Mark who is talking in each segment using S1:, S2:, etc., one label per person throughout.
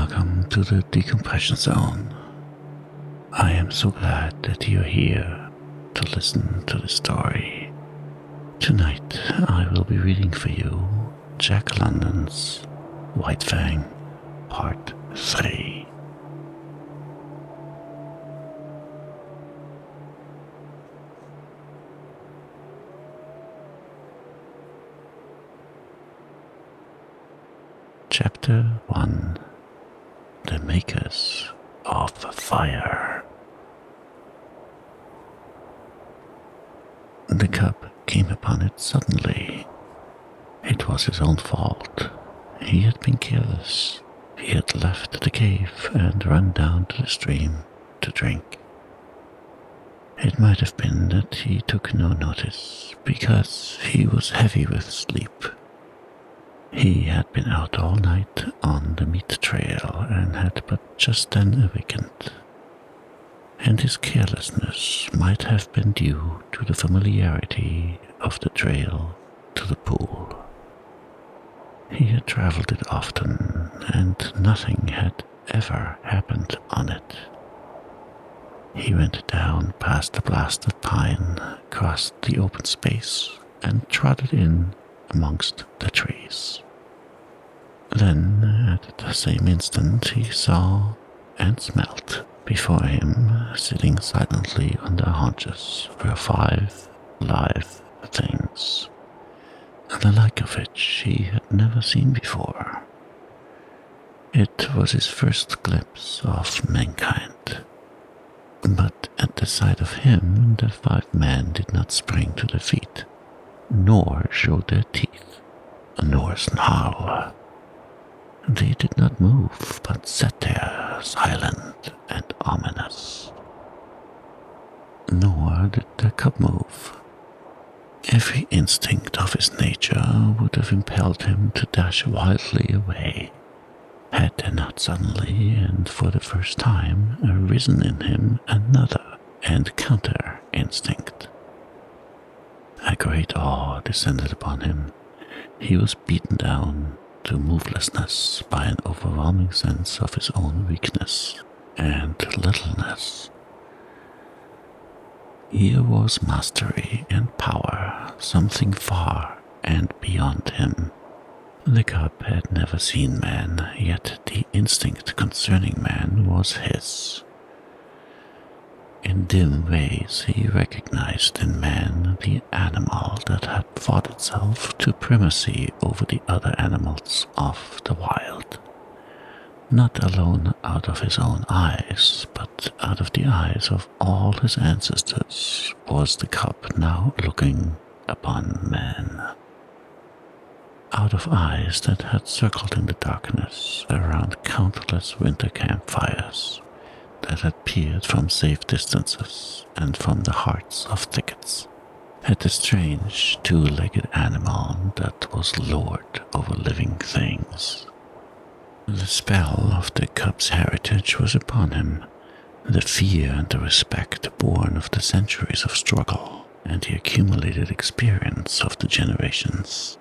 S1: Welcome to the Decompression Zone. I am so glad that you're here to listen to the story. Tonight I will be reading for you Jack London's White Fang, Part 3. Chapter 1. The Makers of Fire. The cub came upon it suddenly. It was his own fault. He had been careless. He had left the cave and run down to the stream to drink. It might have been that he took no notice, because he was heavy with sleep. He had been out all night on the meat trail and had but just then awakened, and his carelessness might have been due to the familiarity of the trail to the pool. He had traveled it often, and nothing had ever happened on it. He went down past the blasted pine, crossed the open space, and trotted in amongst the trees. Then, at the same instant, he saw and smelt before him, sitting silently on their haunches, were 5 live things, the like of which he had never seen before. It was his first glimpse of mankind, but at the sight of him the 5 men did not spring to their feet, nor show their teeth, nor snarl. They did not move, but sat there, silent and ominous. Nor did the cub move. Every instinct of his nature would have impelled him to dash wildly away, had there not suddenly, and for the first time, arisen in him another and counter instinct. A great awe descended upon him. He was beaten down to movelessness by an overwhelming sense of his own weakness and littleness. Here was mastery and power, something far and beyond him. The cub had never seen man, yet the instinct concerning man was his. In dim ways he recognized in man the animal that had fought itself to primacy over the other animals of the wild. Not alone out of his own eyes, but out of the eyes of all his ancestors was the cub now looking upon man. Out of eyes that had circled in the darkness around countless winter campfires, that had peered from safe distances and from the hearts of thickets, at the strange 2-legged animal that was lord over living things. The spell of the cub's heritage was upon him, the fear and the respect born of the centuries of struggle and the accumulated experience of the generations.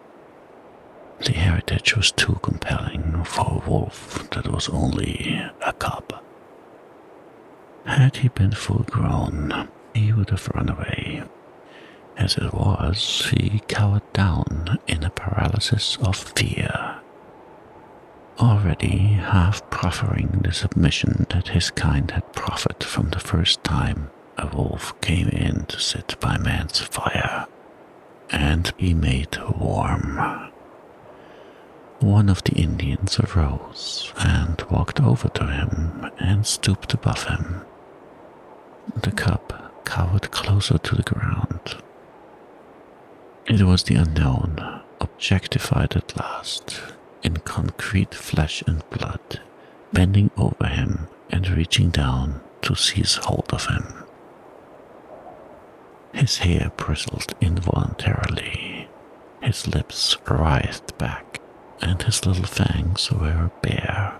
S1: The heritage was too compelling for a wolf that was only a cub. Had he been full grown, he would have run away. As it was, he cowered down in a paralysis of fear, already half proffering the submission that his kind had proffered from the first time a wolf came in to sit by man's fire, and be made warm. One of the Indians arose and walked over to him and stooped above him. The cub cowered closer to the ground. It was the unknown, objectified at last, in concrete flesh and blood, bending over him and reaching down to seize hold of him. His hair bristled involuntarily, his lips writhed back, and his little fangs were bare.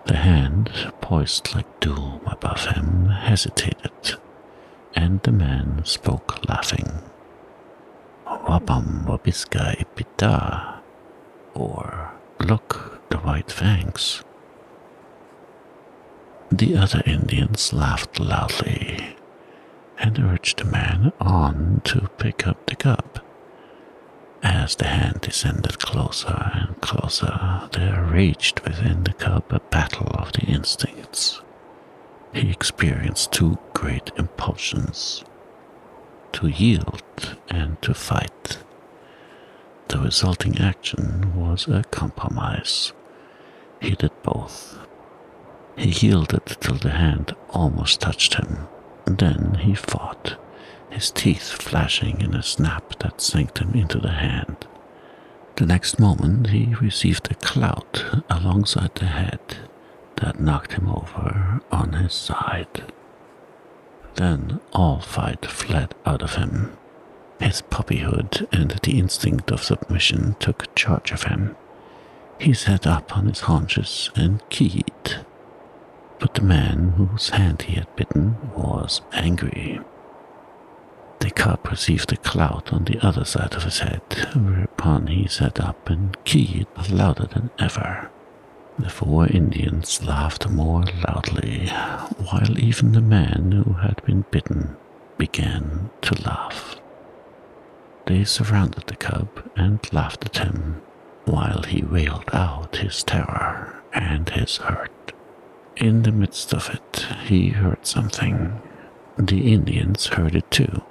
S1: The hand, poised like doom above him, hesitated, and the man spoke laughing. Wabam wabiska ipita, or look, the White Fangs. The other Indians laughed loudly and urged the man on to pick up the cub. As the hand descended closer and closer, there raged within the cub a battle of the instincts. He experienced two great impulsions: to yield and to fight. The resulting action was a compromise. He did both. He yielded till the hand almost touched him. Then he fought, his teeth flashing in a snap that sank him into the hand. The next moment he received a clout alongside the head that knocked him over on his side. Then all fight fled out of him. His puppyhood and the instinct of submission took charge of him. He sat up on his haunches and keyed. But the man whose hand he had bitten was angry. The cub received a clout on the other side of his head, whereupon he sat up and keyed louder than ever. The four Indians laughed more loudly, while even the man who had been bitten began to laugh. They surrounded the cub and laughed at him, while he wailed out his terror and his hurt. In the midst of it, he heard something. The Indians heard it too,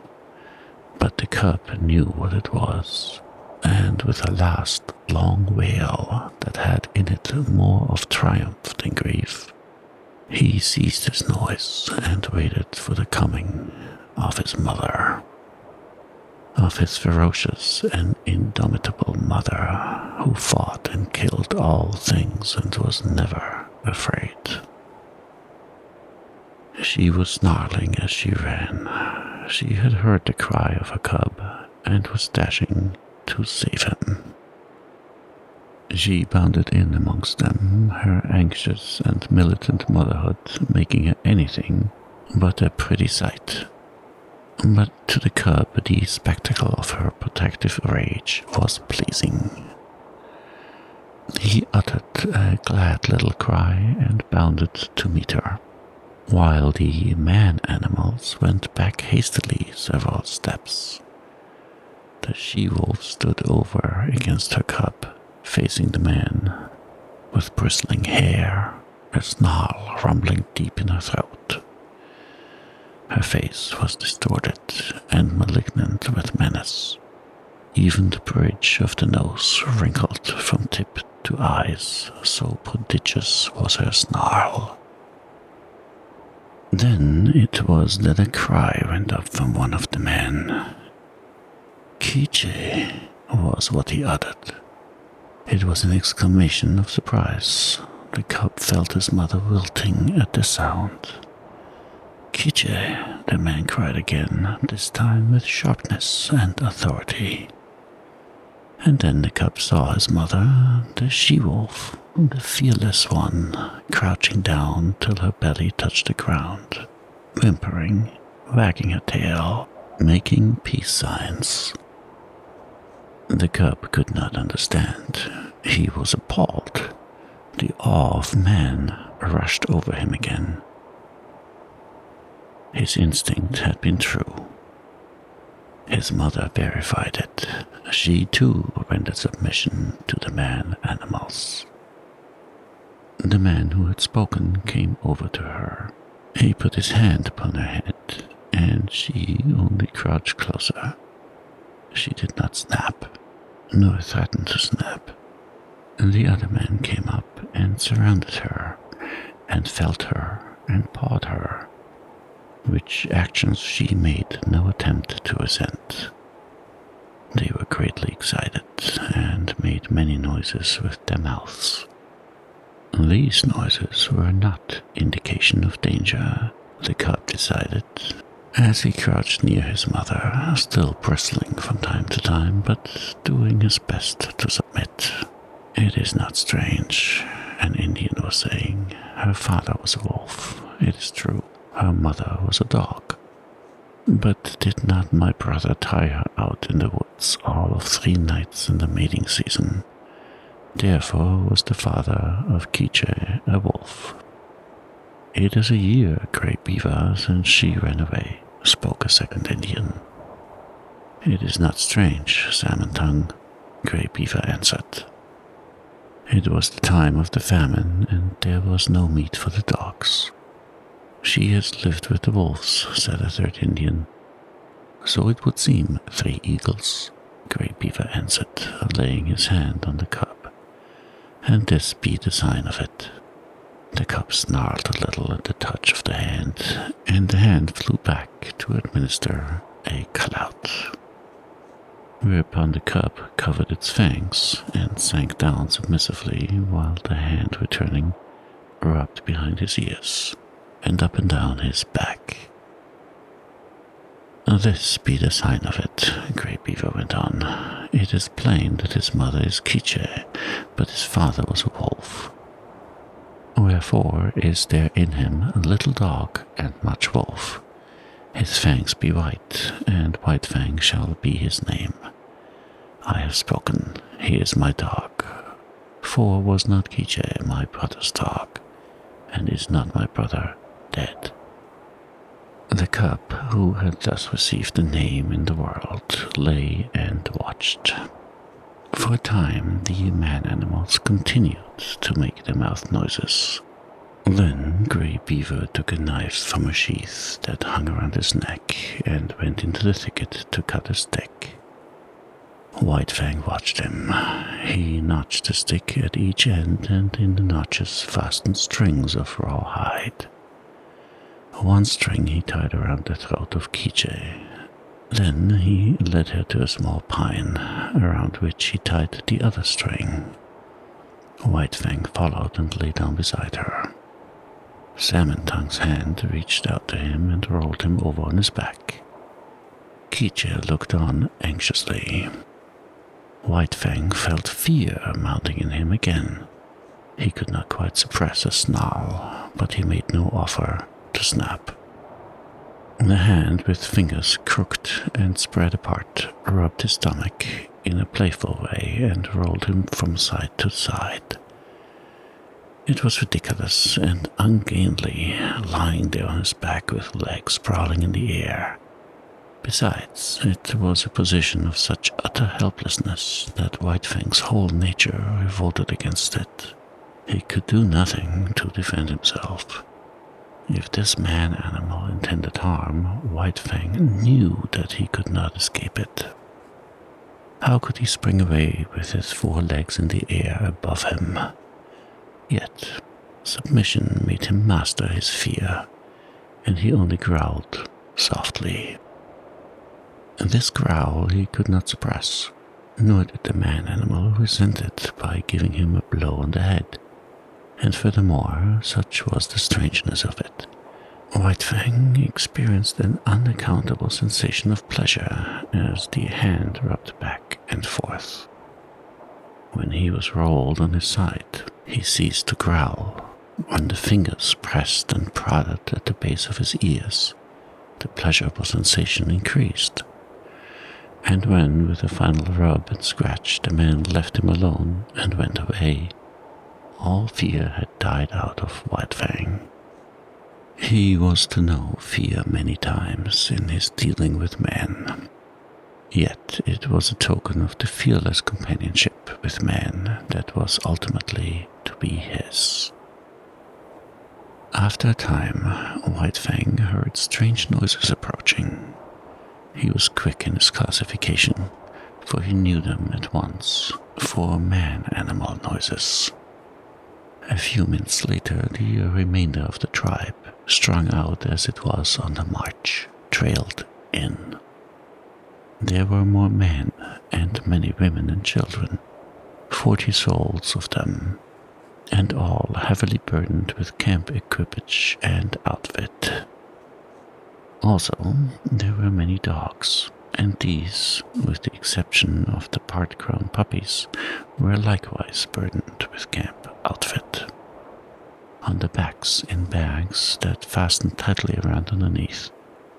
S1: but the cub knew what it was, and with a last long wail that had in it more of triumph than grief, he ceased his noise and waited for the coming of his mother, of his ferocious and indomitable mother, who fought and killed all things and was never afraid. She was snarling as she ran. She had heard the cry of her cub and was dashing to save him. She bounded in amongst them, her anxious and militant motherhood making her anything but a pretty sight. But to the cub the spectacle of her protective rage was pleasing. He uttered a glad little cry and bounded to meet her, while the man-animals went back hastily several steps. The she-wolf stood over against her cub, facing the man, with bristling hair, a snarl rumbling deep in her throat. Her face was distorted and malignant with menace. Even the bridge of the nose wrinkled from tip to eyes, so prodigious was her snarl. Then it was that a cry went up from one of the men. "Kije" was what he uttered. It was an exclamation of surprise. The cub felt his mother wilting at the sound. "Kije," the man cried again, this time with sharpness and authority. And then the cub saw his mother, the she-wolf, the fearless one, crouching down till her belly touched the ground, whimpering, wagging her tail, making peace signs. The cub could not understand. He was appalled. The awe of man rushed over him again. His instinct had been true. His mother verified it. She too rendered submission to the man-animals. The man who had spoken came over to her. He put his hand upon her head, and she only crouched closer. She did not snap, nor threaten to snap. The other man came up and surrounded her, and felt her and pawed her, which actions she made no attempt to resent. They were greatly excited and made many noises with their mouths. These noises were not indication of danger, the cub decided, as he crouched near his mother, still bristling from time to time, but doing his best to submit. "It is not strange," an Indian was saying. "Her father was a wolf, it is true. Her mother was a dog. But did not my brother tie her out in the woods all of 3 nights in the mating season, therefore was the father of Kiche a wolf. "It is a year, Grey Beaver, since she ran away," spoke a second Indian. "It is not strange, Salmon Tongue," Grey Beaver answered. "It was the time of the famine, and there was no meat for the dogs." "She has lived with the wolves," said a third Indian. "So it would seem, Three Eagles," Grey Beaver answered, laying his hand on the cub. "And this be the sign of it." The cub snarled a little at the touch of the hand, and the hand flew back to administer a cut-out. Whereupon the cub covered its fangs and sank down submissively, while the hand, returning, rubbed behind his ears and up and down his back. "This be the sign of it," Grey Beaver went on. "It is plain that his mother is Kiche, but his father was a wolf. Wherefore is there in him a little dog and much wolf. His fangs be white, and White Fang shall be his name. I have spoken, he is my dog. For was not Kiche my brother's dog, and is not my brother dead?" The cub, who had thus received a name in the world, lay and watched. For a time the man-animals continued to make their mouth noises. Then Grey Beaver took a knife from a sheath that hung around his neck and went into the thicket to cut a stick. White Fang watched him. He notched the stick at each end, and in the notches fastened strings of raw hide. One string he tied around the throat of Kiche. Then he led her to a small pine, around which he tied the other string. White Fang followed and lay down beside her. Salmon Tongue's hand reached out to him and rolled him over on his back. Kiche looked on anxiously. White Fang felt fear mounting in him again. He could not quite suppress a snarl, but he made no offer to snap. The hand, with fingers crooked and spread apart, rubbed his stomach in a playful way and rolled him from side to side. It was ridiculous and ungainly, lying there on his back with legs sprawling in the air. Besides, it was a position of such utter helplessness that White Fang's whole nature revolted against it. He could do nothing to defend himself. If this man-animal intended harm, White Fang knew that he could not escape it. How could he spring away with his 4 legs in the air above him? Yet, submission made him master his fear, and he only growled softly. This growl he could not suppress, nor did the man-animal resent it by giving him a blow on the head. And furthermore, such was the strangeness of it, White Fang experienced an unaccountable sensation of pleasure as the hand rubbed back and forth. When he was rolled on his side, he ceased to growl. When the fingers pressed and prodded at the base of his ears, the pleasurable sensation increased. And when, with a final rub and scratch, the man left him alone and went away, all fear had died out of White Fang. He was to know fear many times in his dealing with men. Yet it was a token of the fearless companionship with men that was ultimately to be his. After a time, White Fang heard strange noises approaching. He was quick in his classification, for he knew them at once for man-animal noises. A few minutes later, the remainder of the tribe, strung out as it was on the march, trailed in. There were more men and many women and children, 40 souls of them, and all heavily burdened with camp equipage and outfit. Also, there were many dogs, and these, with the exception of the part-grown puppies, were likewise burdened with camp outfit. On the backs in bags that fastened tightly around underneath,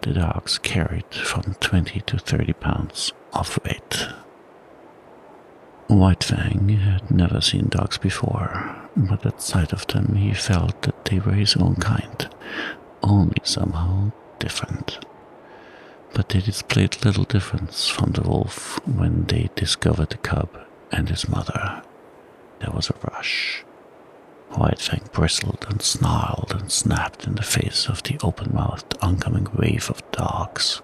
S1: the dogs carried from 20 to 30 pounds of weight. White Fang had never seen dogs before, but at sight of them he felt that they were his own kind, only somehow different. But they displayed little difference from the wolf when they discovered the cub and his mother. There was a rush. White Fang bristled and snarled and snapped in the face of the open-mouthed oncoming wave of dogs,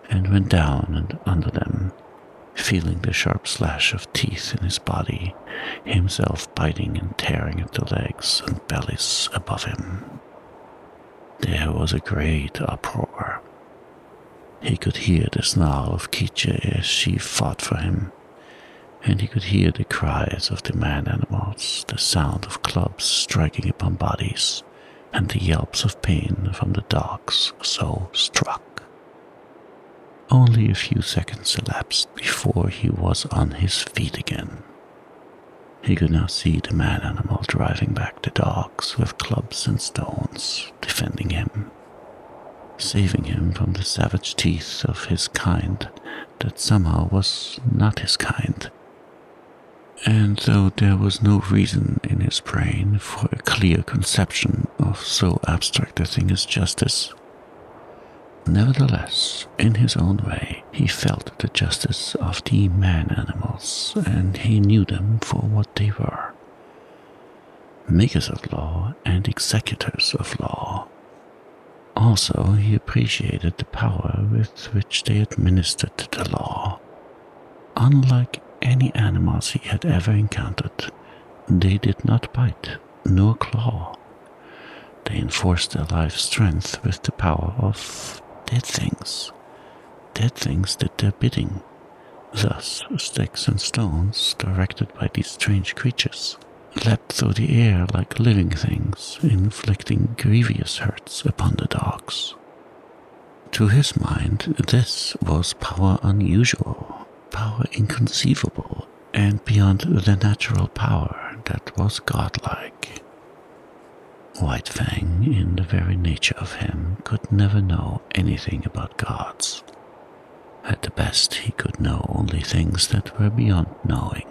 S1: and went down and under them, feeling the sharp slash of teeth in his body, himself biting and tearing at the legs and bellies above him. There was a great uproar. He could hear the snarl of Kiche as she fought for him, and he could hear the cries of the man-animals, the sound of clubs striking upon bodies, and the yelps of pain from the dogs so struck. Only a few seconds elapsed before he was on his feet again. He could now see the man-animal driving back the dogs with clubs and stones, defending him, saving him from the savage teeth of his kind that somehow was not his kind. And though there was no reason in his brain for a clear conception of so abstract a thing as justice, nevertheless, in his own way, he felt the justice of the man-animals, and he knew them for what they were: makers of law and executors of law. Also, he appreciated the power with which they administered the law. Unlike any animals he had ever encountered, they did not bite nor claw. They enforced their life strength with the power of dead things. Dead things did their bidding. Thus, sticks and stones, directed by these strange creatures, leapt through the air like living things, inflicting grievous hurts upon the dogs. To his mind, this was power unusual, power inconceivable, and beyond the natural power that was godlike. White Fang, in the very nature of him, could never know anything about gods. At the best, he could know only things that were beyond knowing.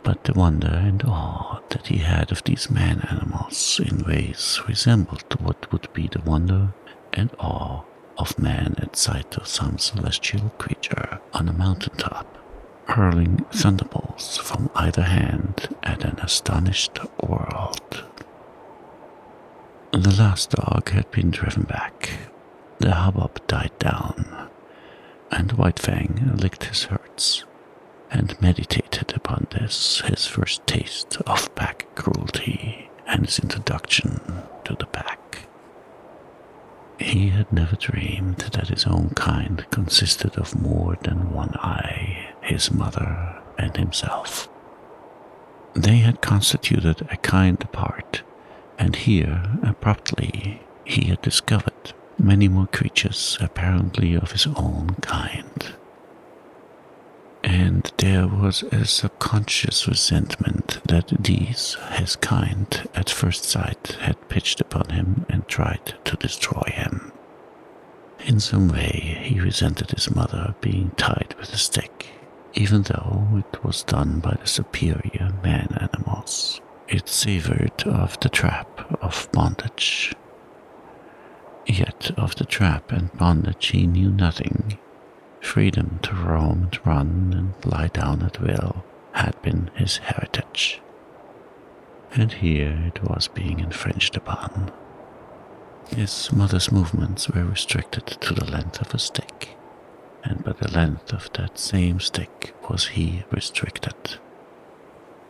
S1: But the wonder and awe that he had of these man-animals in ways resembled what would be the wonder and awe of man at sight of some celestial creature on a mountaintop, hurling thunderbolts from either hand at an astonished world. The last dog had been driven back. The hubbub died down, and White Fang licked his hurts and meditated upon this, his first taste of pack cruelty and his introduction to the pack. He had never dreamed that his own kind consisted of more than one eye, his mother and himself. They had constituted a kind apart, and here, abruptly, he had discovered many more creatures apparently of his own kind. And there was a subconscious resentment that these, his kind, at first sight had pitched upon him and tried to destroy him. In some way he resented his mother being tied with a stick, even though it was done by the superior man-animals. It savored of the trap of bondage. Yet of the trap and bondage he knew nothing. Freedom to roam and run and lie down at will had been his heritage. And here it was being infringed upon. His mother's movements were restricted to the length of a stick, and by the length of that same stick was he restricted.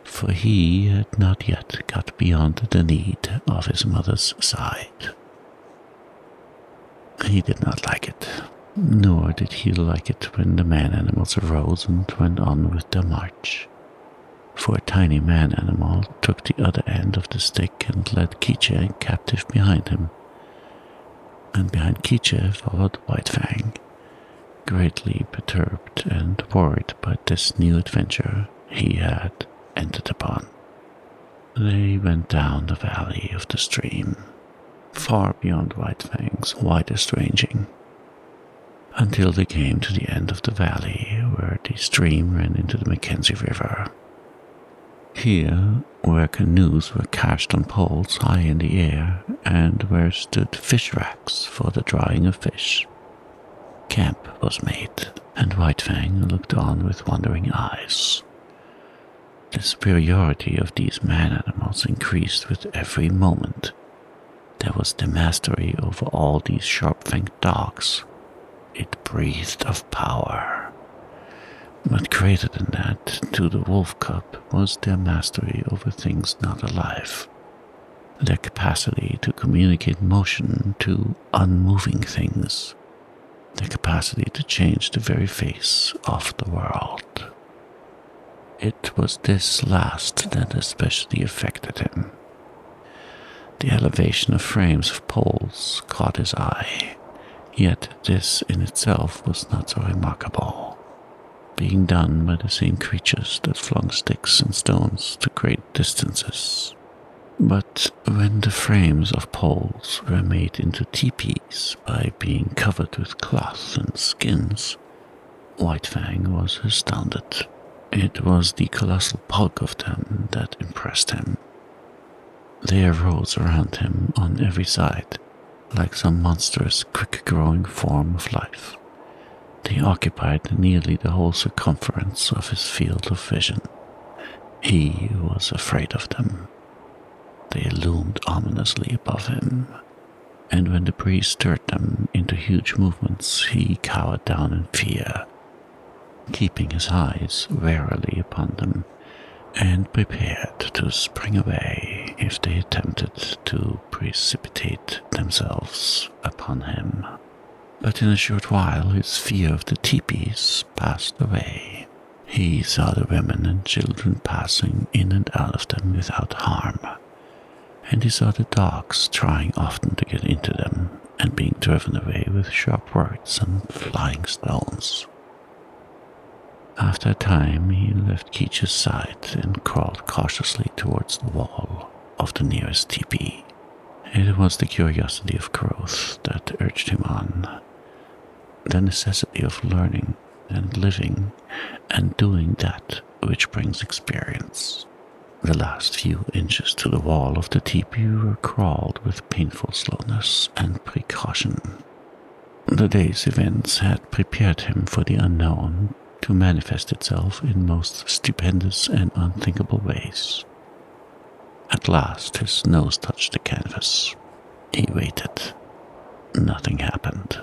S1: For he had not yet got beyond the need of his mother's side. He did not like it, nor did he like it when the man-animals arose and went on with their march. For a tiny man-animal took the other end of the stick and led Kiche captive behind him, and behind Kiche followed White Fang, greatly perturbed and worried by this new adventure he had entered upon. They went down the valley of the stream, far beyond White Fang's widest ranging. until they came to the end of the valley where the stream ran into the Mackenzie River. Here, where canoes were cached on poles high in the air and where stood fish racks for the drying of fish, camp was made, and White Fang looked on with wondering eyes. The superiority of these man-animals increased with every moment. There was the mastery over all these sharp-fanged dogs. It breathed of power. But greater than that, to the wolf cub, was their mastery over things not alive. Their capacity to communicate motion to unmoving things. Their capacity to change the very face of the world. It was this last that especially affected him. The elevation of frames of poles caught his eye, yet this in itself was not so remarkable, being done by the same creatures that flung sticks and stones to great distances. But when the frames of poles were made into teepees by being covered with cloth and skins, White Fang was astounded. It was the colossal bulk of them that impressed him. They arose around him on every side, like some monstrous, quick-growing form of life. They occupied nearly the whole circumference of his field of vision. He was afraid of them. They loomed ominously above him, and when the breeze stirred them into huge movements, he cowered down in fear, keeping his eyes warily upon them, and prepared to spring away if they attempted to precipitate themselves upon him. But in a short while his fear of the teepees passed away. He saw the women and children passing in and out of them without harm, and he saw the dogs trying often to get into them and being driven away with sharp words and flying stones. After a time he left Keech's side and crawled cautiously towards the wall of the nearest teepee. It was the curiosity of growth that urged him on, the necessity of learning and living and doing that which brings experience. The last few inches to the wall of the teepee were crawled with painful slowness and precaution. The day's events had prepared him for the unknown to manifest itself in most stupendous and unthinkable ways. At last his nose touched the canvas. He waited. Nothing happened.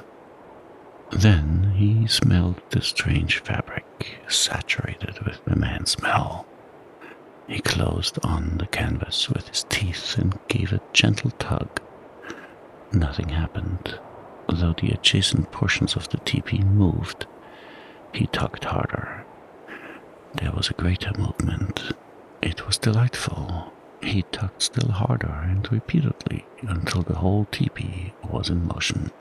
S1: Then he smelled the strange fabric, saturated with the man smell. He closed on the canvas with his teeth and gave a gentle tug. Nothing happened, though the adjacent portions of the teepee moved. He tugged harder. There was a greater movement. It was delightful. He tugged still harder and repeatedly until the whole teepee was in motion.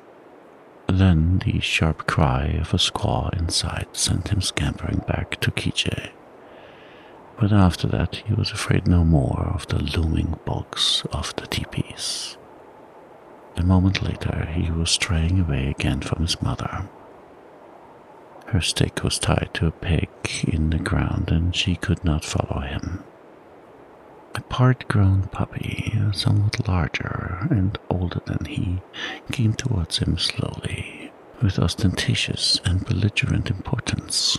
S1: Then the sharp cry of a squaw inside sent him scampering back to Keech. But after that he was afraid no more of the looming bulks of the teepees. A moment later he was straying away again from his mother. Her stick was tied to a peg in the ground and she could not follow him. A part-grown puppy, somewhat larger and older than he, came towards him slowly, with ostentatious and belligerent importance.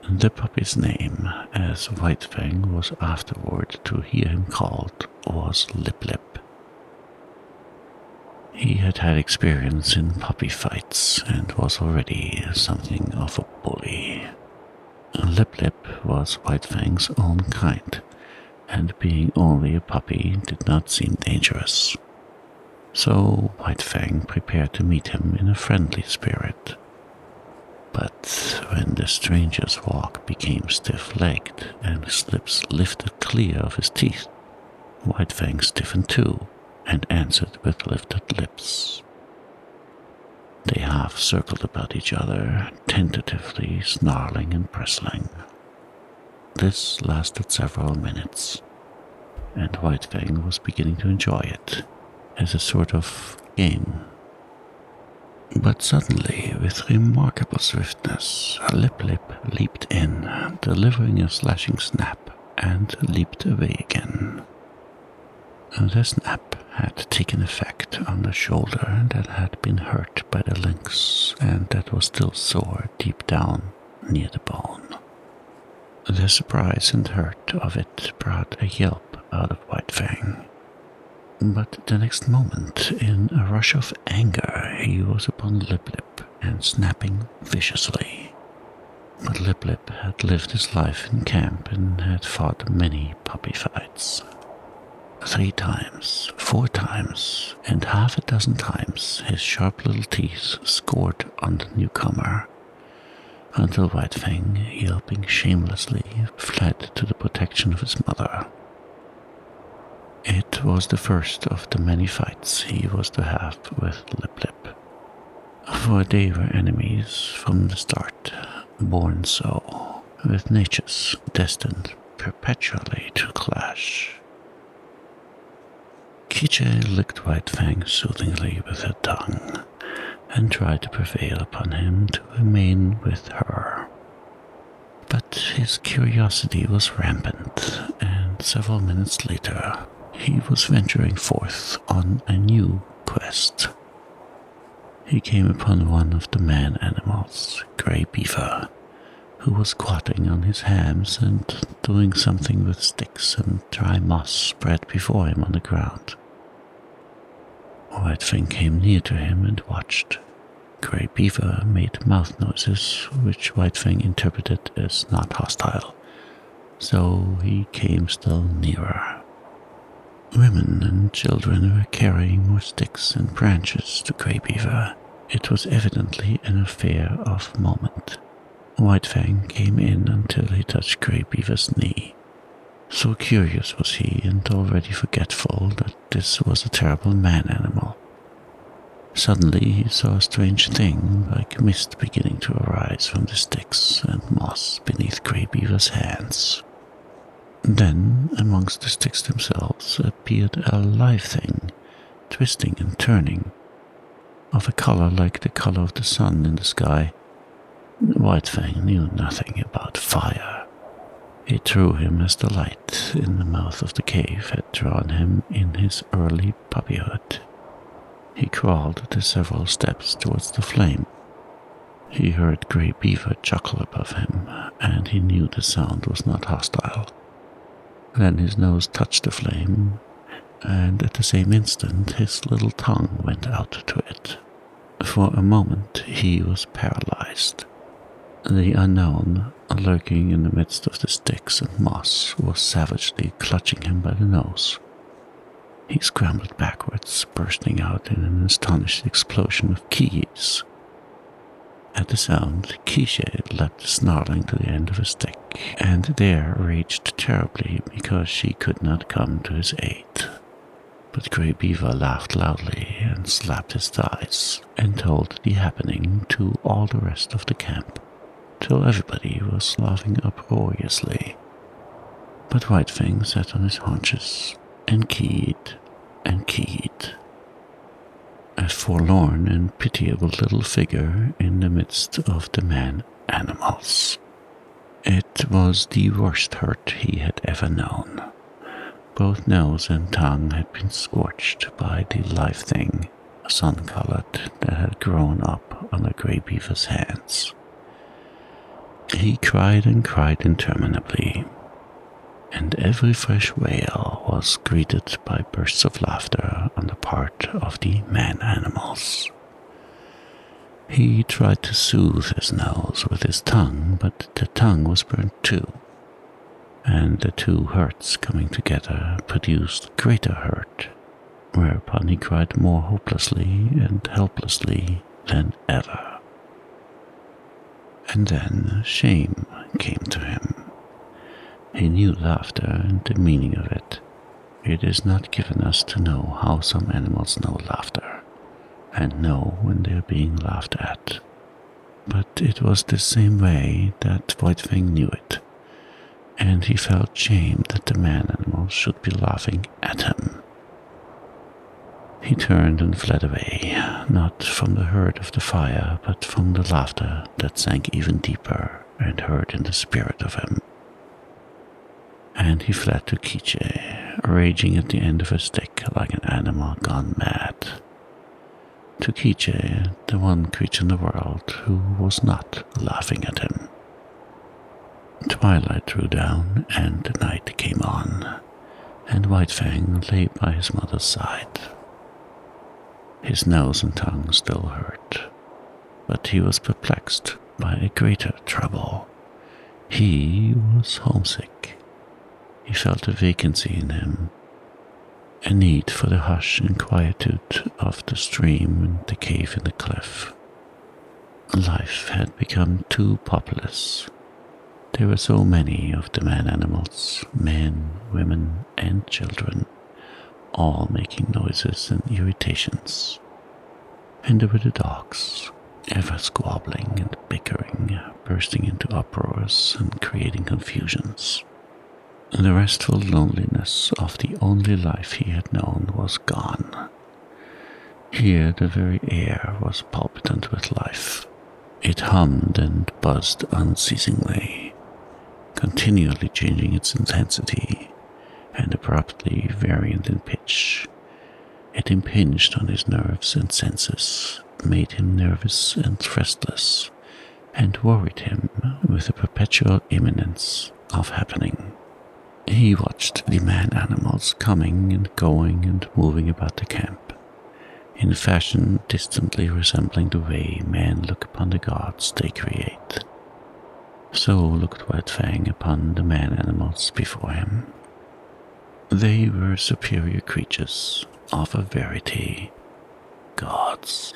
S1: The puppy's name, as White Fang was afterward to hear him called, was Lip Lip. He had had experience in puppy fights and was already something of a bully. Lip Lip was White Fang's own kind, and being only a puppy did not seem dangerous. So White Fang prepared to meet him in a friendly spirit. But when the stranger's walk became stiff-legged and his lips lifted clear of his teeth, White Fang stiffened too and answered with lifted lips. They half circled about each other, tentatively snarling and bristling. This lasted several minutes, and White Fang was beginning to enjoy it as a sort of game. But suddenly, with remarkable swiftness, Lip Lip leaped in, delivering a slashing snap, and leaped away again. The snap had taken effect on the shoulder that had been hurt by the lynx and that was still sore deep down near the bone. The surprise and hurt of it brought a yelp out of White Fang. But the next moment, in a rush of anger, he was upon Lip Lip and snapping viciously. But Lip Lip had lived his life in camp and had fought many puppy fights. 3 times, 4 times, and half a dozen times his sharp little teeth scored on the newcomer, until White Fang, yelping shamelessly, fled to the protection of his mother. It was the first of the many fights he was to have with Lip Lip, for they were enemies from the start, born so, with natures destined perpetually to clash. Quiche licked White Fang soothingly with her tongue, and tried to prevail upon him to remain with her. But his curiosity was rampant, and several minutes later, he was venturing forth on a new quest. He came upon one of the man animals, Grey Beaver, who was squatting on his hams and doing something with sticks and dry moss spread before him on the ground. White Fang came near to him and watched. Grey Beaver made mouth noises, which White Fang interpreted as not hostile, so he came still nearer. Women and children were carrying more sticks and branches to Grey Beaver. It was evidently an affair of moment. White Fang came in until he touched Grey Beaver's knee. So curious was he and already forgetful that this was a terrible man-animal. Suddenly he saw a strange thing, like mist beginning to arise from the sticks and moss beneath Grey Beaver's hands. Then, amongst the sticks themselves, appeared a live thing, twisting and turning, of a color like the color of the sun in the sky. White Fang knew nothing about fire. It drew him as the light in the mouth of the cave had drawn him in his early puppyhood. He crawled the several steps towards the flame. He heard Grey Beaver chuckle above him, and he knew the sound was not hostile. Then his nose touched the flame, and at the same instant his little tongue went out to it. For a moment he was paralyzed. The unknown, lurking in the midst of the sticks and moss, was savagely clutching him by the nose. He scrambled backwards, bursting out in an astonished explosion of keys. At the sound, Quiche leapt snarling to the end of a stick, and there raged terribly because she could not come to his aid. But Grey Beaver laughed loudly and slapped his thighs, and told the happening to all the rest of the camp, till everybody was laughing uproariously. But White Fang sat on his haunches, and keyed, and keyed. A forlorn and pitiable little figure in the midst of the man-animals. It was the worst hurt he had ever known. Both nose and tongue had been scorched by the live thing, sun-colored, that had grown up on the Grey Beaver's hands. He cried and cried interminably, and every fresh wail was greeted by bursts of laughter on the part of the man-animals. He tried to soothe his nose with his tongue, but the tongue was burnt too, and the two hurts coming together produced greater hurt, whereupon he cried more hopelessly and helplessly than ever. And then shame came to him. He knew laughter and the meaning of it. It is not given us to know how some animals know laughter, and know when they are being laughed at. But it was the same way that White Fang knew it, and he felt shame that the man-animals should be laughing at him. He turned and fled away, not from the hurt of the fire, but from the laughter that sank even deeper and hurt in the spirit of him. And he fled to Kiche, raging at the end of a stick like an animal gone mad. To Kiche, the one creature in the world who was not laughing at him. Twilight drew down and the night came on, and White Fang lay by his mother's side. His nose and tongue still hurt, but he was perplexed by a greater trouble. He was homesick. He felt a vacancy in him, a need for the hush and quietude of the stream and the cave in the cliff. Life had become too populous. There were so many of the man-animals, men, women, and children, all making noises and irritations. And there were the dogs, ever squabbling and bickering, bursting into uproars and creating confusions. The restful loneliness of the only life he had known was gone. Here the very air was palpitant with life. It hummed and buzzed unceasingly, continually changing its intensity and abruptly variant in pitch. It impinged on his nerves and senses, made him nervous and restless, and worried him with a perpetual imminence of happening. He watched the man-animals coming and going and moving about the camp, in fashion distantly resembling the way men look upon the gods they create. So looked White Fang upon the man-animals before him. They were superior creatures, of a verity, gods.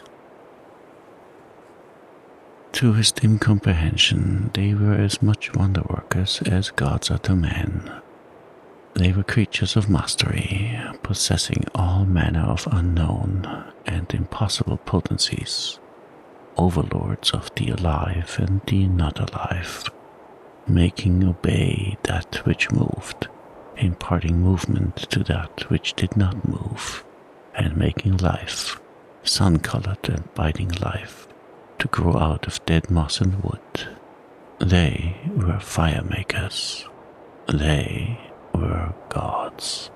S1: To his dim comprehension, they were as much wonder-workers as gods are to men. They were creatures of mastery, possessing all manner of unknown and impossible potencies, overlords of the alive and the not alive, making obey that which moved, imparting movement to that which did not move, and making life, sun-colored and biting life, to grow out of dead moss and wood. They were fire makers. They were gods.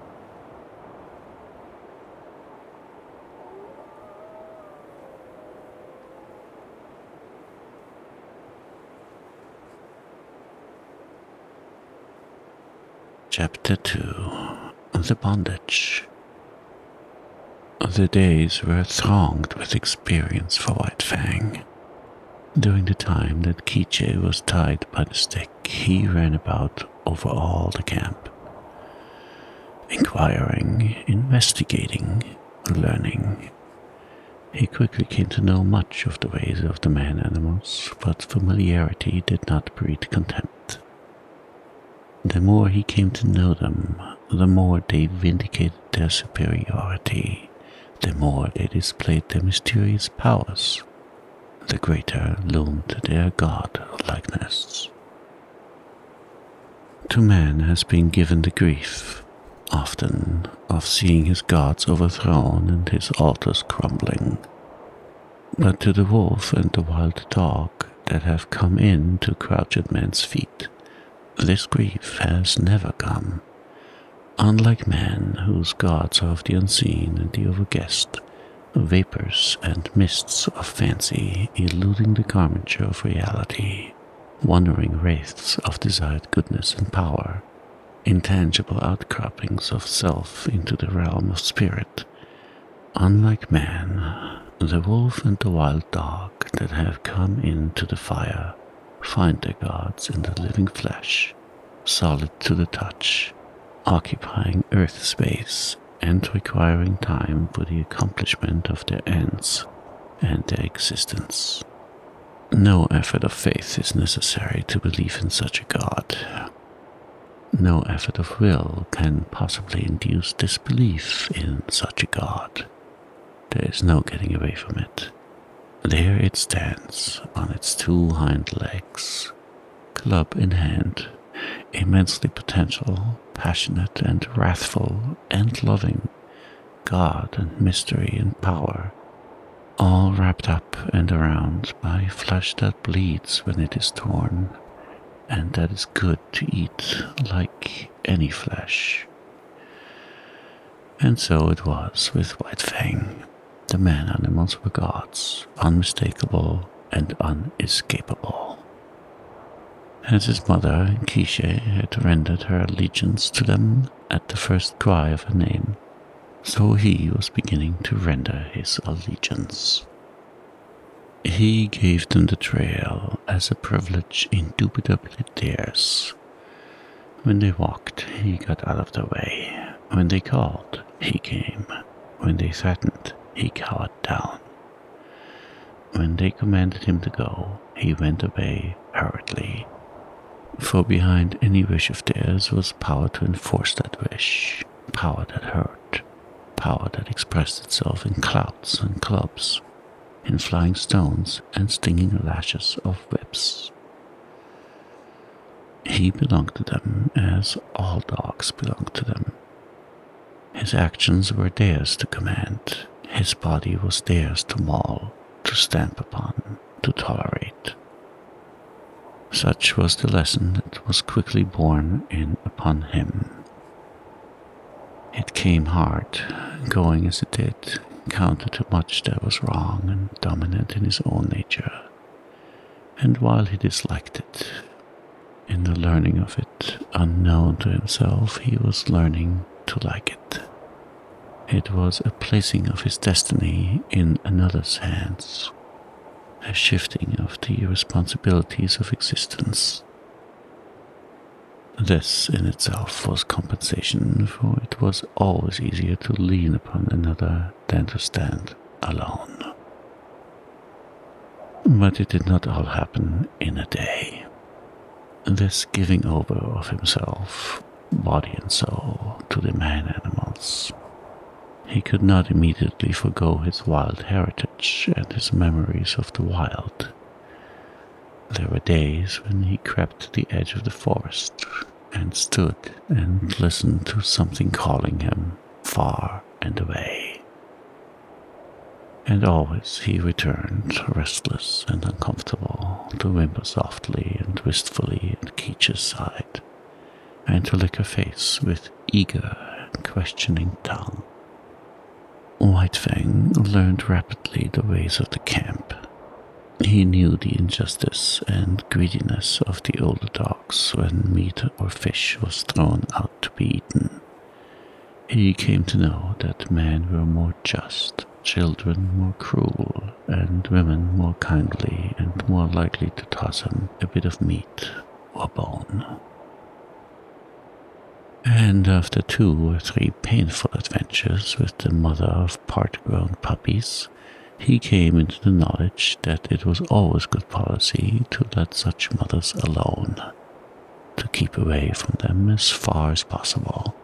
S1: Chapter 2. The Bondage. The days were thronged with experience for White Fang. During the time that Kiche was tied by the stick, he ran about over all the camp, inquiring, investigating, learning. He quickly came to know much of the ways of the man-animals, but familiarity did not breed contempt. The more he came to know them, the more they vindicated their superiority, the more they displayed their mysterious powers, the greater loomed their god-likeness. To man has been given the grief, often, of seeing his gods overthrown and his altars crumbling. But to the wolf and the wild dog that have come in to crouch at men's feet, this grief has never come. Unlike man, whose gods are of the unseen and the overguessed, vapors and mists of fancy eluding the garmenture of reality, wandering wraiths of desired goodness and power, intangible outcroppings of self into the realm of spirit. Unlike man, the wolf and the wild dog that have come into the fire find their gods in the living flesh, solid to the touch, occupying earth space and requiring time for the accomplishment of their ends and their existence. No effort of faith is necessary to believe in such a god. No effort of will can possibly induce disbelief in such a god. There is no getting away from it. There it stands on its two hind legs, club in hand, immensely potential, passionate and wrathful and loving, God and mystery and power, all wrapped up and around by flesh that bleeds when it is torn, and that is good to eat like any flesh. And so it was with White Fang. The man-animals were gods, unmistakable and unescapable. As his mother, Kishe, had rendered her allegiance to them at the first cry of her name, so he was beginning to render his allegiance. He gave them the trail as a privilege indubitably theirs. When they walked, he got out of their way. When they called, he came. When they threatened, he cowered down. When they commanded him to go, he went away hurriedly. For behind any wish of theirs was power to enforce that wish, power that hurt, power that expressed itself in clouts and clubs, in flying stones and stinging lashes of whips. He belonged to them as all dogs belong to them. His actions were theirs to command, his body was theirs to maul, to stamp upon, to tolerate. Such was the lesson that was quickly borne in upon him. It came hard, going as it did, counter to much that was wrong and dominant in his own nature. And while he disliked it, in the learning of it, unknown to himself, he was learning to like it. It was a placing of his destiny in another's hands, a shifting of the responsibilities of existence. This in itself was compensation, for it was always easier to lean upon another than to stand alone. But it did not all happen in a day. This giving over of himself, body and soul, to the man-animals. He could not immediately forgo his wild heritage and his memories of the wild. There were days when he crept to the edge of the forest and stood and listened to something calling him far and away. And always he returned, restless and uncomfortable, to whimper softly and wistfully at Keech's side, and to lick her face with eager and questioning tongue. White Fang learned rapidly the ways of the camp. He knew the injustice and greediness of the older dogs when meat or fish was thrown out to be eaten. He came to know that men were more just, children more cruel, and women more kindly and more likely to toss him a bit of meat or bone. And after 2 or 3 painful adventures with the mother of part-grown puppies, he came into the knowledge that it was always good policy to let such mothers alone, to keep away from them as far as possible,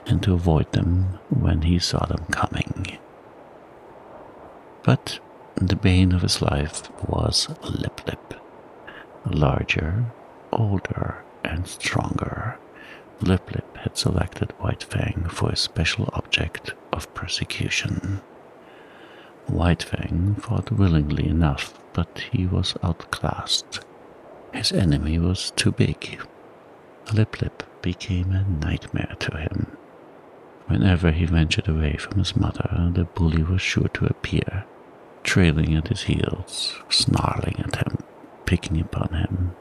S1: and to avoid them when he saw them coming. But the bane of his life was Lip Lip. Larger, older, and stronger, Lip Lip had selected White Fang for a special object of persecution. White Fang fought willingly enough, but he was outclassed. His enemy was too big. Lip Lip became a nightmare to him. Whenever he ventured away from his mother, the bully was sure to appear, trailing at his heels, snarling at him, picking upon him,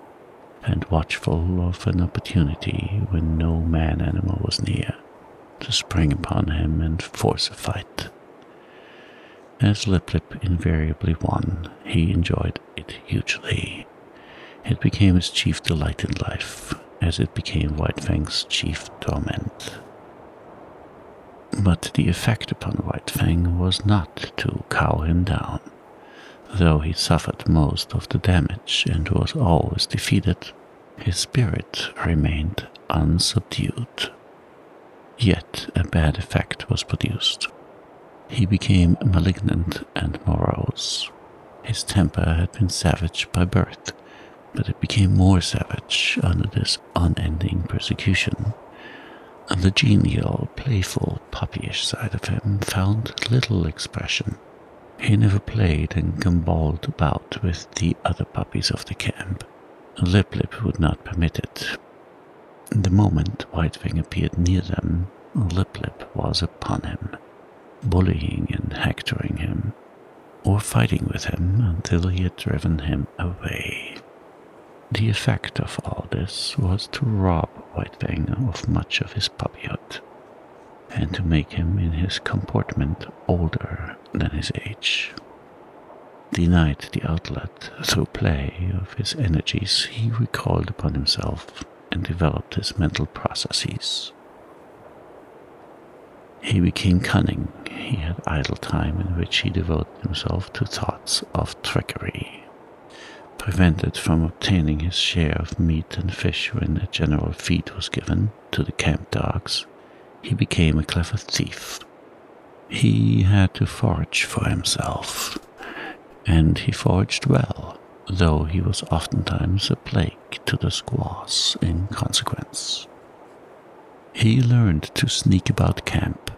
S1: and watchful of an opportunity when no man-animal was near, to spring upon him and force a fight. As Lip Lip invariably won, he enjoyed it hugely. It became his chief delight in life, as it became White Fang's chief torment. But the effect upon White Fang was not to cow him down. Though he suffered most of the damage and was always defeated, his spirit remained unsubdued. Yet a bad effect was produced. He became malignant and morose. His temper had been savage by birth, but it became more savage under this unending persecution. The genial, playful, puppyish side of him found little expression. He never played and gamballed about with the other puppies of the camp. Lip would not permit it. The moment White Fang appeared near them, Lip was upon him, bullying and hectoring him, or fighting with him until he had driven him away. The effect of all this was to rob White Fang of much of his puppyhood, and to make him in his comportment older than his age. Denied the outlet through play of his energies, he recoiled upon himself and developed his mental processes. He became cunning. He had idle time in which he devoted himself to thoughts of trickery. Prevented from obtaining his share of meat and fish when a general feed was given to the camp dogs, he became a clever thief. He had to forage for himself, and he foraged well, though he was oftentimes a plague to the squaws in consequence. He learned to sneak about camp,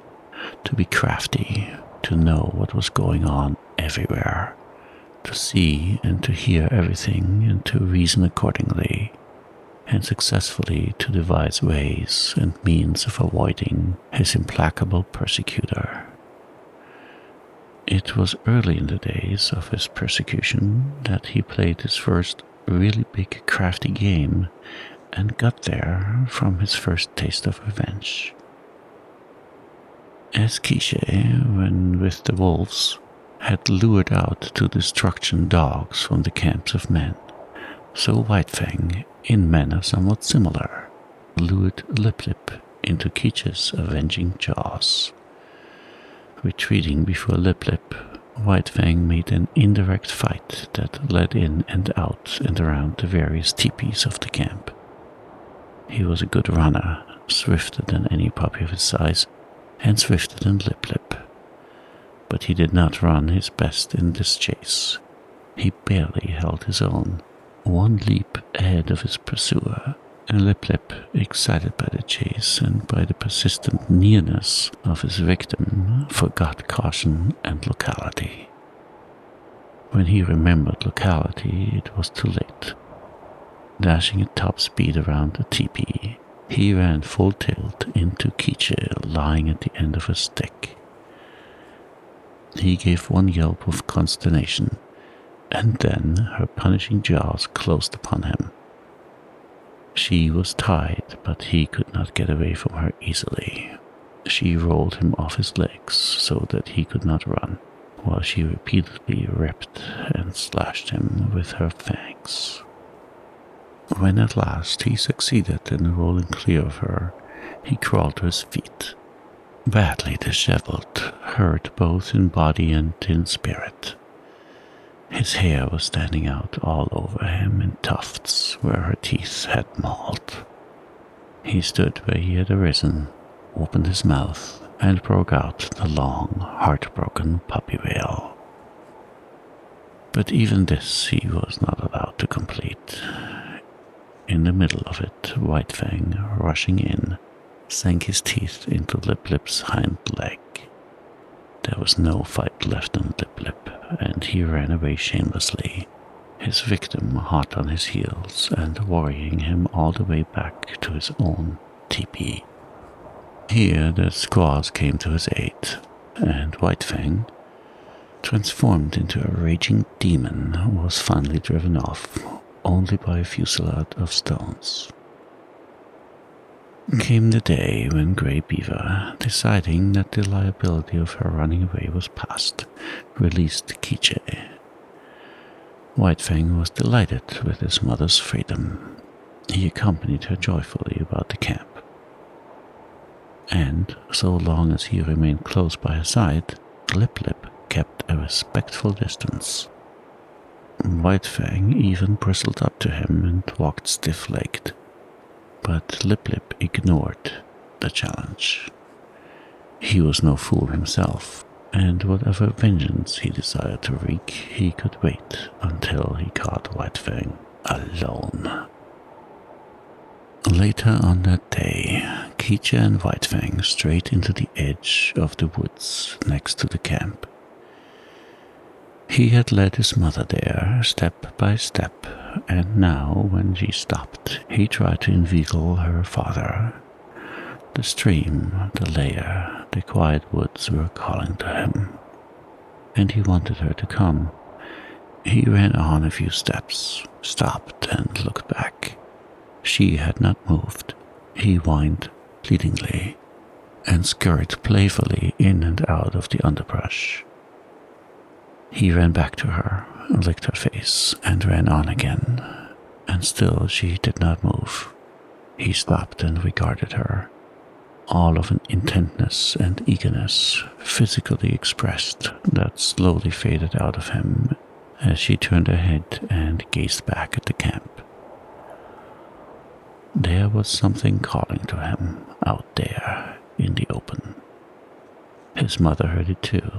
S1: to be crafty, to know what was going on everywhere, to see and to hear everything and to reason accordingly, and successfully to devise ways and means of avoiding his implacable persecutor. It was early in the days of his persecution that he played his first really big crafty game and got there from his first taste of revenge. As Quiche, when with the wolves, had lured out to destruction dogs from the camps of men, so White Fang, in manner somewhat similar, lured Lip into Quiche's avenging jaws. Retreating before Lip, White Fang made an indirect fight that led in and out and around the various teepees of the camp. He was a good runner, swifter than any puppy of his size, and swifter than Lip, but he did not run his best in this chase. He barely held his own, one leap ahead of his pursuer, and Lip, excited by the chase and by the persistent nearness of his victim, forgot caution and locality. When he remembered locality, it was too late. Dashing at top speed around the teepee, he ran full tilt into Quiche lying at the end of a stick. He gave one yelp of consternation, and then her punishing jaws closed upon him. She was tied, but he could not get away from her easily. She rolled him off his legs so that he could not run, while she repeatedly ripped and slashed him with her fangs. When at last he succeeded in rolling clear of her, he crawled to his feet, badly disheveled, hurt both in body and in spirit. His hair was standing out all over him in tufts where her teeth had mauled. He stood where he had arisen, opened his mouth, and broke out the long, heartbroken puppy wail. But even this he was not allowed to complete. In the middle of it, White Fang, rushing in, sank his teeth into Lip's hind leg. There was no fight left on Lip, and he ran away shamelessly, his victim hot on his heels and worrying him all the way back to his own teepee. Here the squaws came to his aid, and White Fang, transformed into a raging demon, was finally driven off, only by a fusillade of stones. Came the day when Grey Beaver, deciding that the liability of her running away was past, released Quiche. White Fang was delighted with his mother's freedom. He accompanied her joyfully about the camp. And, so long as he remained close by her side, Lip kept a respectful distance. White Fang even bristled up to him and walked stiff-legged, but Lip ignored the challenge. He was no fool himself, and whatever vengeance he desired to wreak, he could wait until he caught White Fang alone. Later on that day, Peach and White Fang straight into the edge of the woods next to the camp. He had led his mother there step by step, and now when she stopped, he tried to inveigle her father. The stream, the lair, the quiet woods were calling to him, and he wanted her to come. He ran on a few steps, stopped and looked back. She had not moved. He whined pleadingly and scurried playfully in and out of the underbrush. He ran back to her, licked her face, and ran on again, and still she did not move. He stopped and regarded her, all of an intentness and eagerness physically expressed that slowly faded out of him as she turned her head and gazed back at the camp. There was something calling to him out there in the open. His mother heard it too,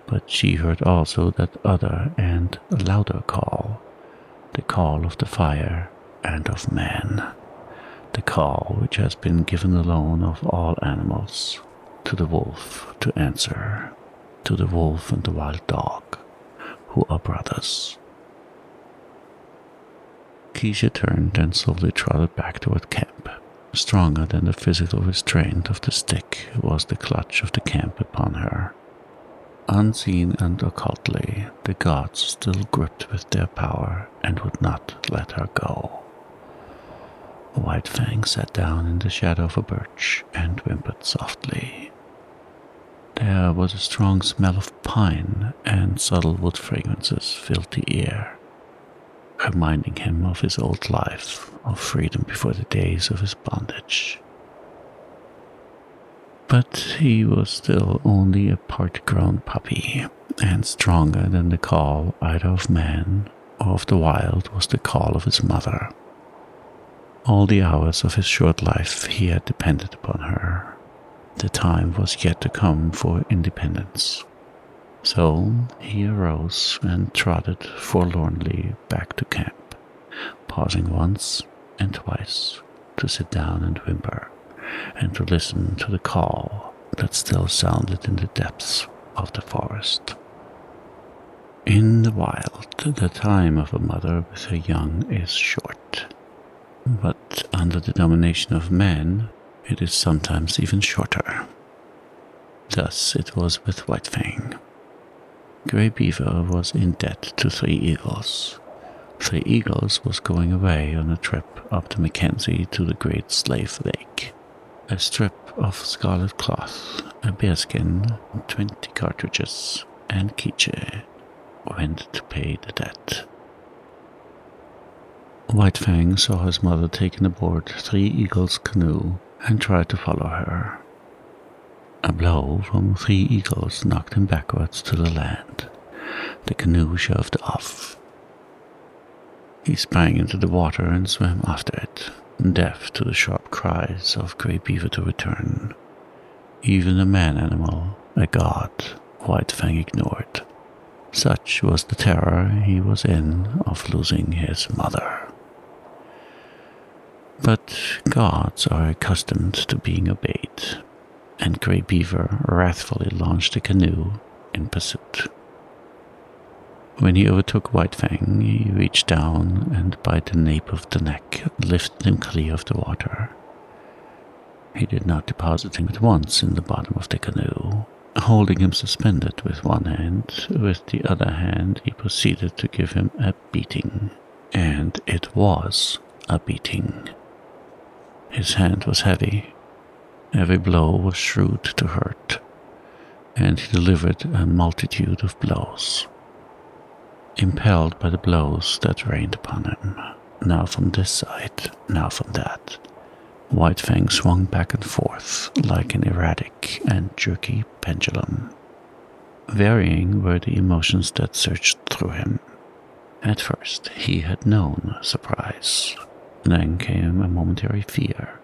S1: but she heard also that other and louder call, the call of the fire and of man, the call which has been given alone of all animals, to the wolf to answer, to the wolf and the wild dog, who are brothers. Keisha turned and slowly trotted back toward camp. Stronger than the physical restraint of the stick was the clutch of the camp upon her. Unseen and occultly, the gods still gripped with their power and would not let her go. White Fang sat down in the shadow of a birch and whimpered softly. There was a strong smell of pine, and subtle wood fragrances filled the air, reminding him of his old life of freedom before the days of his bondage. But he was still only a part-grown puppy, and stronger than the call either of man or of the wild was the call of his mother. All the hours of his short life he had depended upon her. The time was yet to come for independence. So he arose and trotted forlornly back to camp, pausing once and twice to sit down and whimper, and to listen to the call that still sounded in the depths of the forest. In the wild, the time of a mother with her young is short, but under the domination of man, it is sometimes even shorter. Thus it was with White Fang. Grey Beaver was in debt to 3 eagles. 3 Eagles was going away on a trip up the Mackenzie to the Great Slave Lake. A strip of scarlet cloth, a bearskin, 20 cartridges, and quiche went to pay the debt. White Fang saw his mother taken aboard 3 Eagles' canoe and tried to follow her. A blow from 3 Eagles knocked him backwards to the land. The canoe shoved off. He sprang into the water and swam after it, deaf to the sharp cries of Grey Beaver to return. Even a man-animal, a god, White Fang ignored. Such was the terror he was in of losing his mother. But gods are accustomed to being obeyed, and Grey Beaver wrathfully launched a canoe in pursuit. When he overtook White Fang, he reached down and by the nape of the neck lifted him clear of the water. He did not deposit him at once in the bottom of the canoe. Holding him suspended with one hand, with the other hand he proceeded to give him a beating. And it was a beating. His hand was heavy. Every blow was shrewd to hurt, and he delivered a multitude of blows. Impelled by the blows that rained upon him, now from this side, now from that, White Fang swung back and forth like an erratic and jerky pendulum. Varying were the emotions that surged through him. At first he had known surprise. Then came a momentary fear,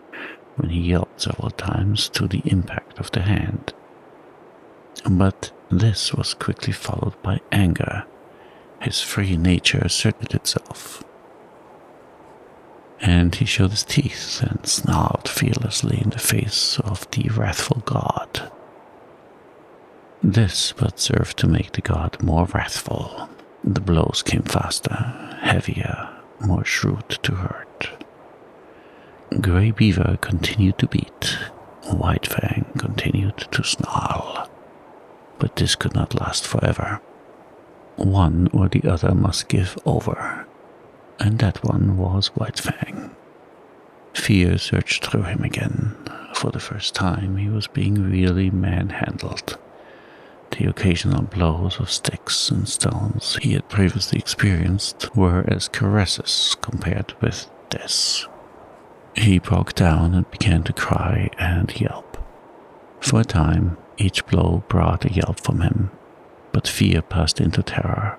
S1: when he yelled several times to the impact of the hand. But this was quickly followed by anger. His free nature asserted itself. and he showed his teeth and snarled fearlessly in the face of the wrathful god. This but served to make the god more wrathful. The blows came faster, heavier, more shrewd to hurt. Grey Beaver continued to beat. White Fang continued to snarl. But this could not last forever. One or the other must give over, and that one was White Fang. Fear surged through him again. For the first time, he was being really manhandled. The occasional blows of sticks and stones he had previously experienced were as caresses compared with this. He broke down and began to cry and yelp. For a time, each blow brought a yelp from him, but fear passed into terror,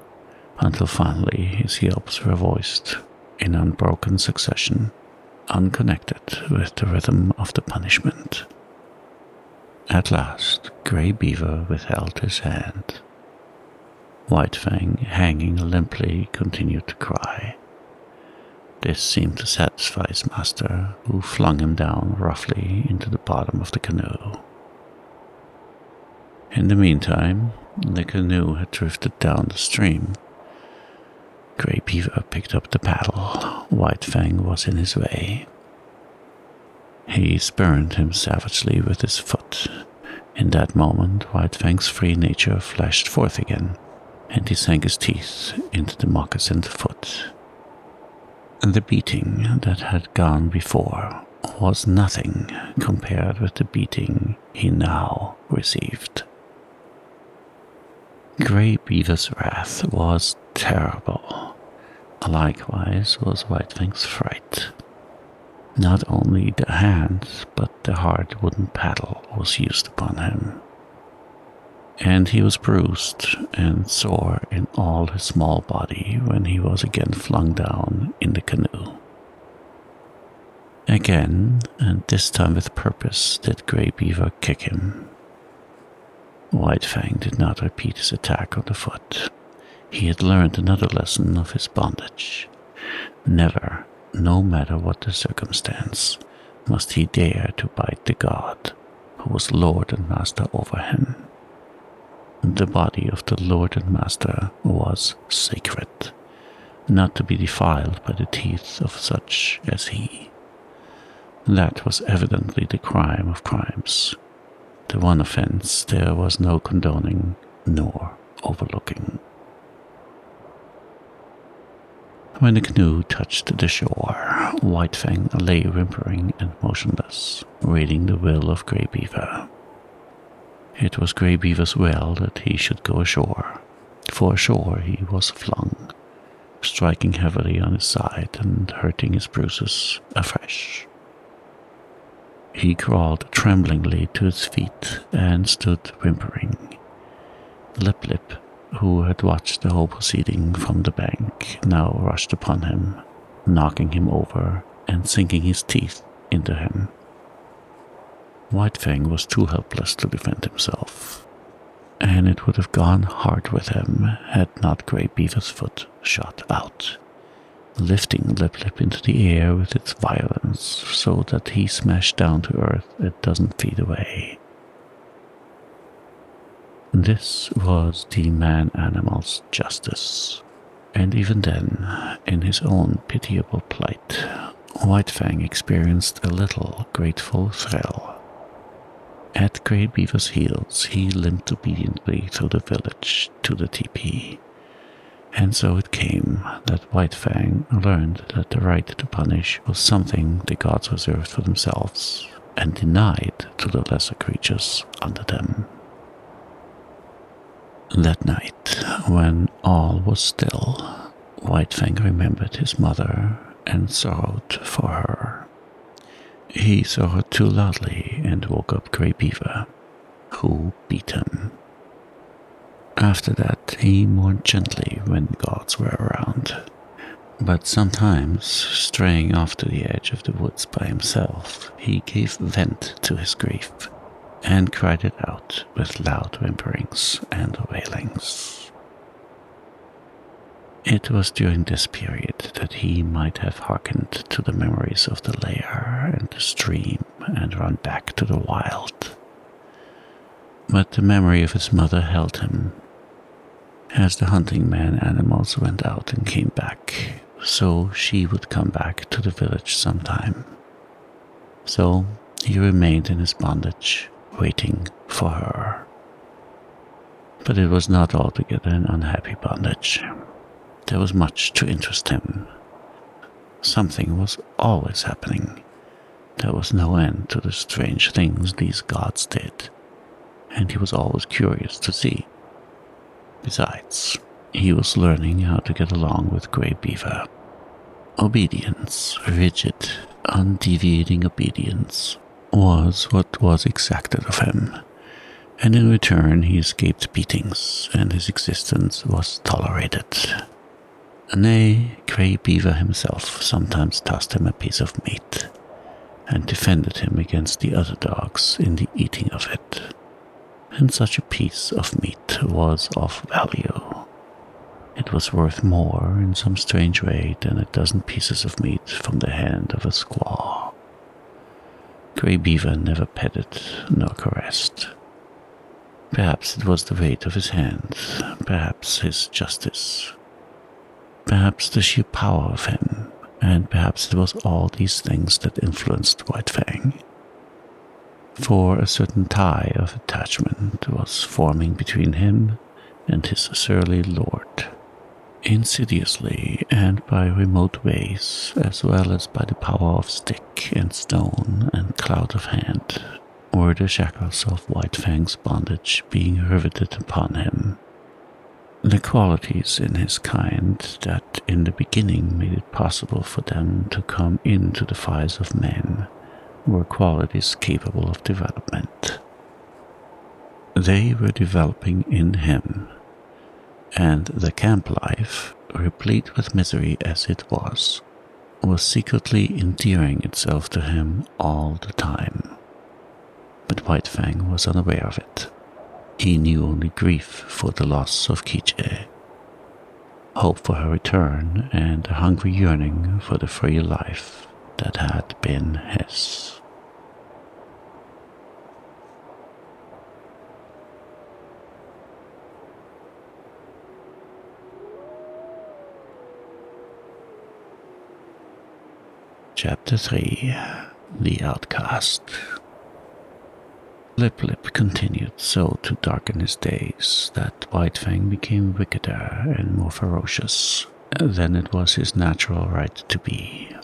S1: until finally his yelps were voiced in unbroken succession, unconnected with the rhythm of the punishment. At last, Grey Beaver withheld his hand. White Fang, hanging limply, continued to cry. This seemed to satisfy his master, who flung him down roughly into the bottom of the canoe. In the meantime, the canoe had drifted down the stream. Grey Beaver picked up the paddle. White Fang was in his way. He spurned him savagely with his foot. In that moment, White Fang's free nature flashed forth again, and he sank his teeth into the moccasined foot. The beating that had gone before was nothing compared with the beating he now received. Grey Beaver's wrath was terrible. Likewise was White Fang's fright. Not only the hand, but the hard wooden paddle was used upon him. And he was bruised and sore in all his small body when he was again flung down in the canoe. Again, and this time with purpose, did Grey Beaver kick him. White Fang did not repeat his attack on the foot. He had learned another lesson of his bondage. Never, no matter what the circumstance, must he dare to bite the god who was lord and master over him. The body of the lord and master was sacred, not to be defiled by the teeth of such as he. That was evidently the crime of crimes. The one offense there was no condoning nor overlooking. When the canoe touched the shore, White Fang lay whimpering and motionless, waiting the will of Grey Beaver. It was Grey Beaver's will that he should go ashore, for ashore he was flung, striking heavily on his side and hurting his bruises afresh. He crawled tremblingly to his feet and stood whimpering. Lip Lip, who had watched the whole proceeding from the bank, now rushed upon him, knocking him over and sinking his teeth into him. White Fang was too helpless to defend himself, and it would have gone hard with him had not Grey Beaver's foot shot out, lifting Lip Lip into the air with its violence so that he smashed down to earth a dozen feet away. This was the man-animal's justice, and even then, in his own pitiable plight, White Fang experienced a little grateful thrill. At Grey Beaver's heels, he limped obediently through the village to the teepee. And so it came that White Fang learned that the right to punish was something the gods reserved for themselves and denied to the lesser creatures under them. That night, when all was still, White Fang remembered his mother and sorrowed for her. He sorrowed too loudly and woke up Grey Beaver, who beat him. After that, he mourned gently when the gods were around, but sometimes, straying off to the edge of the woods by himself, he gave vent to his grief and cried it out with loud whimperings and wailings. It was during this period that he might have hearkened to the memories of the lair and the stream and run back to the wild. But the memory of his mother held him. As the hunting man animals went out and came back, so she would come back to the village sometime. So he remained in his bondage, waiting for her. But it was not altogether an unhappy bondage. There was much to interest him. Something was always happening. There was no end to the strange things these gods did, and he was always curious to see. Besides, he was learning how to get along with Grey Beaver. Obedience, rigid, undeviating obedience, was what was exacted of him, and in return he escaped beatings, and his existence was tolerated. Nay, Grey Beaver himself sometimes tossed him a piece of meat, and defended him against the other dogs in the eating of it. And such a piece of meat was of value. It was worth more in some strange way than a dozen pieces of meat from the hand of a squaw. Grey Beaver never petted nor caressed. Perhaps it was the weight of his hand, perhaps his justice, perhaps the sheer power of him, and perhaps it was all these things that influenced White Fang. For a certain tie of attachment was forming between him and his surly lord, insidiously and by remote ways, as well as by the power of stick and stone and cloud of hand, were the shackles of White Fang's bondage being riveted upon him. The qualities in his kind that in the beginning made it possible for them to come into the fires of men were qualities capable of development. They were developing in him, and the camp life, replete with misery as it was secretly endearing itself to him all the time. But White Fang was unaware of it. He knew only grief for the loss of Quiche, hope for her return, and a hungry yearning for the free life that had been his. Chapter 3. The Outcast. Lip Lip continued so to darken his days that White Fang became wickeder and more ferocious than it was his natural right to be.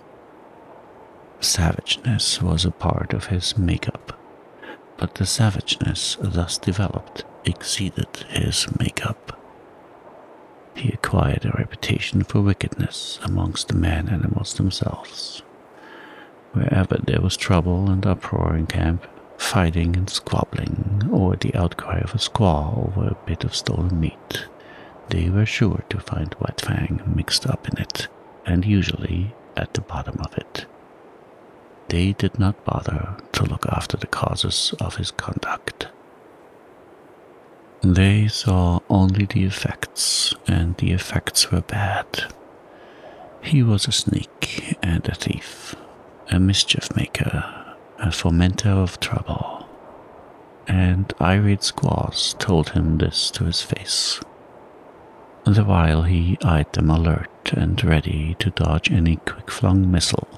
S1: Savageness was a part of his makeup, but the savageness thus developed exceeded his makeup. He acquired a reputation for wickedness amongst the man-animals themselves. Wherever there was trouble and uproar in camp, fighting and squabbling, or the outcry of a squaw over a bit of stolen meat, they were sure to find White Fang mixed up in it, and usually at the bottom of it. They did not bother to look after the causes of his conduct. They saw only the effects, and the effects were bad. He was a sneak and a thief, a mischief maker, a fomenter of trouble, and irate squaws told him this to his face, the while he eyed them alert and ready to dodge any quick-flung missile,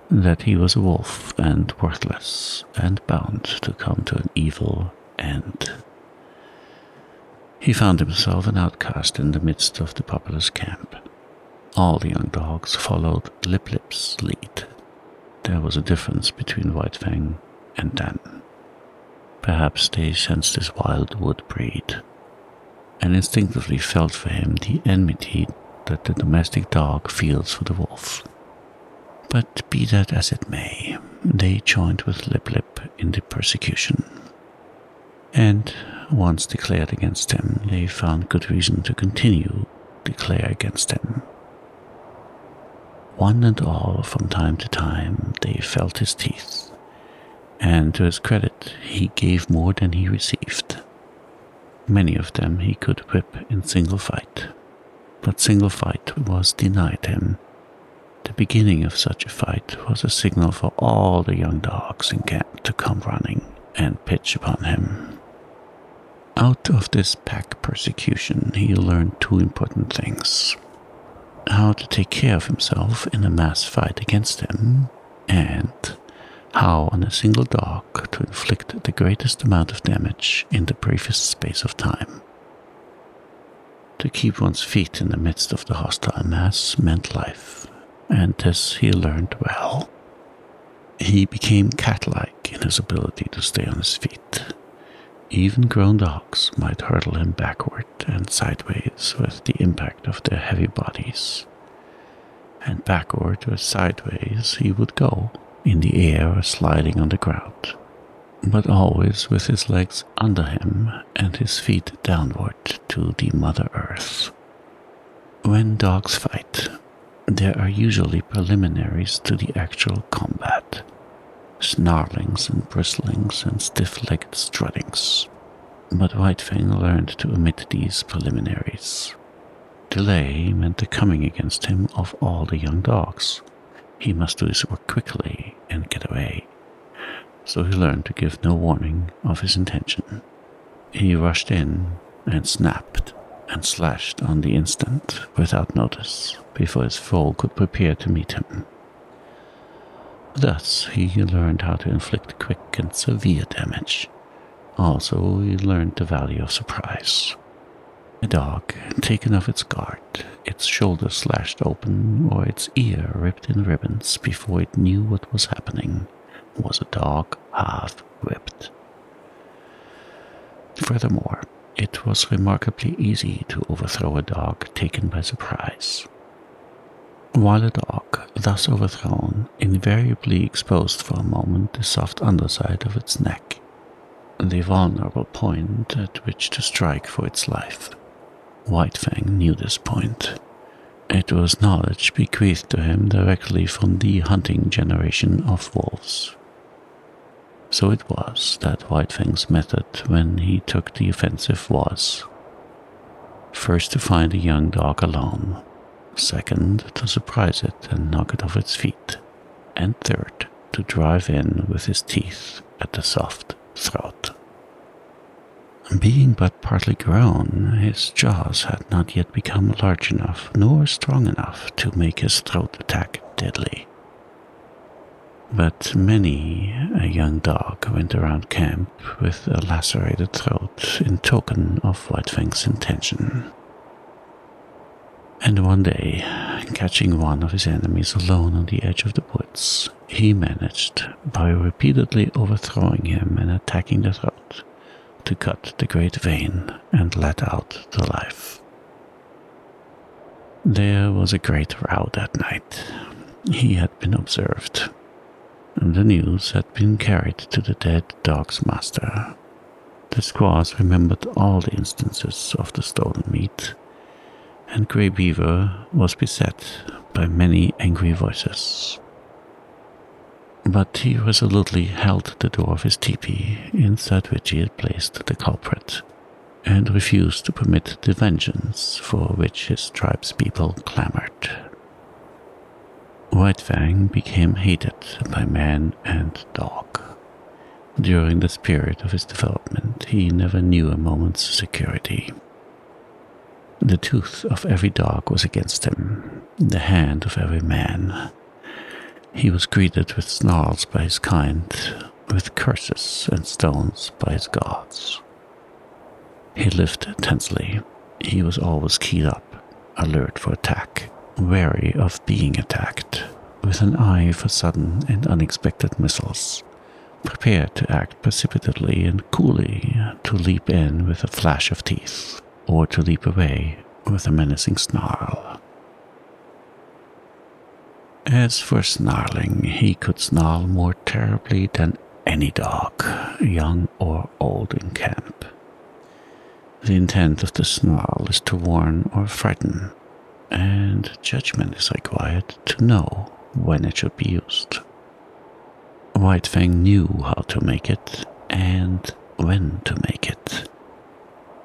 S1: that he was a wolf and worthless and bound to come to an evil end. He found himself an outcast in the midst of the populous camp. All the young dogs followed Lip Lip's lead. There was a difference between White Fang and Dan. Perhaps they sensed his wild wood breed, and instinctively felt for him the enmity that the domestic dog feels for the wolf. But be that as it may, they joined with Lip Lip in the persecution. And once declared against him, they found good reason to continue declare against him. One and all, from time to time, they felt his teeth, and to his credit, he gave more than he received. Many of them he could whip in single fight, but single fight was denied him. The beginning of such a fight was a signal for all the young dogs in camp to come running and pitch upon him. Out of this pack persecution, he learned two important things: how to take care of himself in a mass fight against him, and how on a single dog to inflict the greatest amount of damage in the briefest space of time. To keep one's feet in the midst of the hostile mass meant life, and this he learned well. He became cat-like in his ability to stay on his feet. Even grown dogs might hurtle him backward and sideways with the impact of their heavy bodies. And backward or sideways he would go, in the air or sliding on the ground, but always with his legs under him and his feet downward to the Mother Earth. When dogs fight, there are usually preliminaries to the actual combat: snarlings and bristlings and stiff-legged struttings. But White Fang learned to omit these preliminaries. Delay meant the coming against him of all the young dogs. He must do his work quickly and get away. So he learned to give no warning of his intention. He rushed in and snapped and slashed on the instant without notice before his foe could prepare to meet him. Thus he learned how to inflict quick and severe damage. Also, he learned the value of surprise. A dog taken off its guard, its shoulder slashed open or its ear ripped in ribbons before it knew what was happening, was a dog half whipped. Furthermore, it was remarkably easy to overthrow a dog taken by surprise. While a dog, thus overthrown, invariably exposed for a moment the soft underside of its neck, the vulnerable point at which to strike for its life. White Fang knew this point. It was knowledge bequeathed to him directly from the hunting generation of wolves. So it was that White Fang's method when he took the offensive was: first to find a young dog alone, second to surprise it and knock it off its feet, and third to drive in with his teeth at the soft throat. Being but partly grown, his jaws had not yet become large enough nor strong enough to make his throat attack deadly. But many a young dog went around camp with a lacerated throat in token of White Fang's intention. And one day, catching one of his enemies alone on the edge of the woods, he managed, by repeatedly overthrowing him and attacking the throat, to cut the great vein and let out the life. There was a great row that night. He had been observed. The news had been carried to the dead dog's master. The squaws remembered all the instances of the stolen meat, and Grey Beaver was beset by many angry voices. But he resolutely held the door of his teepee, inside which he had placed the culprit, and refused to permit the vengeance for which his tribe's people clamored. White Fang became hated by man and dog. During the period of his development, he never knew a moment's security. The tooth of every dog was against him, the hand of every man. He was greeted with snarls by his kind, with curses and stones by his gods. He lived tensely. He was always keyed up, alert for attack, wary of being attacked, with an eye for sudden and unexpected missiles, prepared to act precipitately and coolly, to leap in with a flash of teeth, or to leap away with a menacing snarl. As for snarling, he could snarl more terribly than any dog, young or old, in camp. The intent of the snarl is to warn or frighten, and judgment is required to know when it should be used. White Fang knew how to make it and when to make it.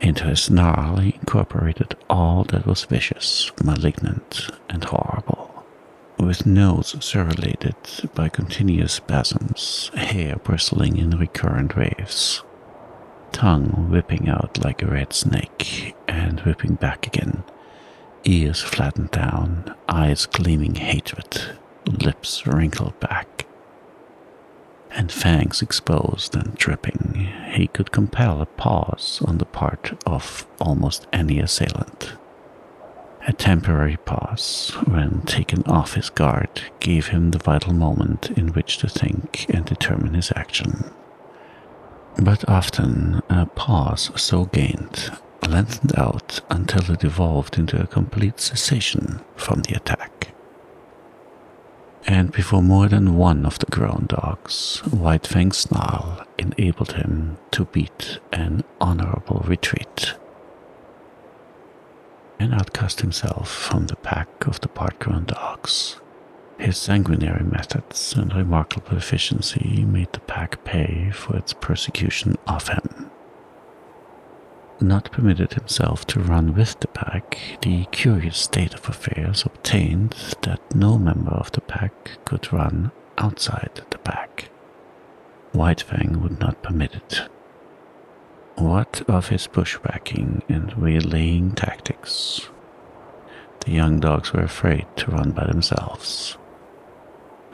S1: Into his snarl he incorporated all that was vicious, malignant, and horrible. With nose serrated by continuous spasms, hair bristling in recurrent waves, tongue whipping out like a red snake and whipping back again, ears flattened down, eyes gleaming hatred, lips wrinkled back, and fangs exposed and dripping, he could compel a pause on the part of almost any assailant. A temporary pause, when taken off his guard, gave him the vital moment in which to think and determine his action. But often a pause so gained lengthened out until it evolved into a complete cessation from the attack. And before more than one of the grown dogs, White Fang's snarl enabled him to beat an honorable retreat. And outcast himself from the pack of the part-grown dogs. His sanguinary methods and remarkable efficiency made the pack pay for its persecution of him. Not permitted himself to run with the pack, the curious state of affairs obtained that no member of the pack could run outside the pack. White Fang would not permit it. What of his bushwhacking and waylaying tactics? The young dogs were afraid to run by themselves.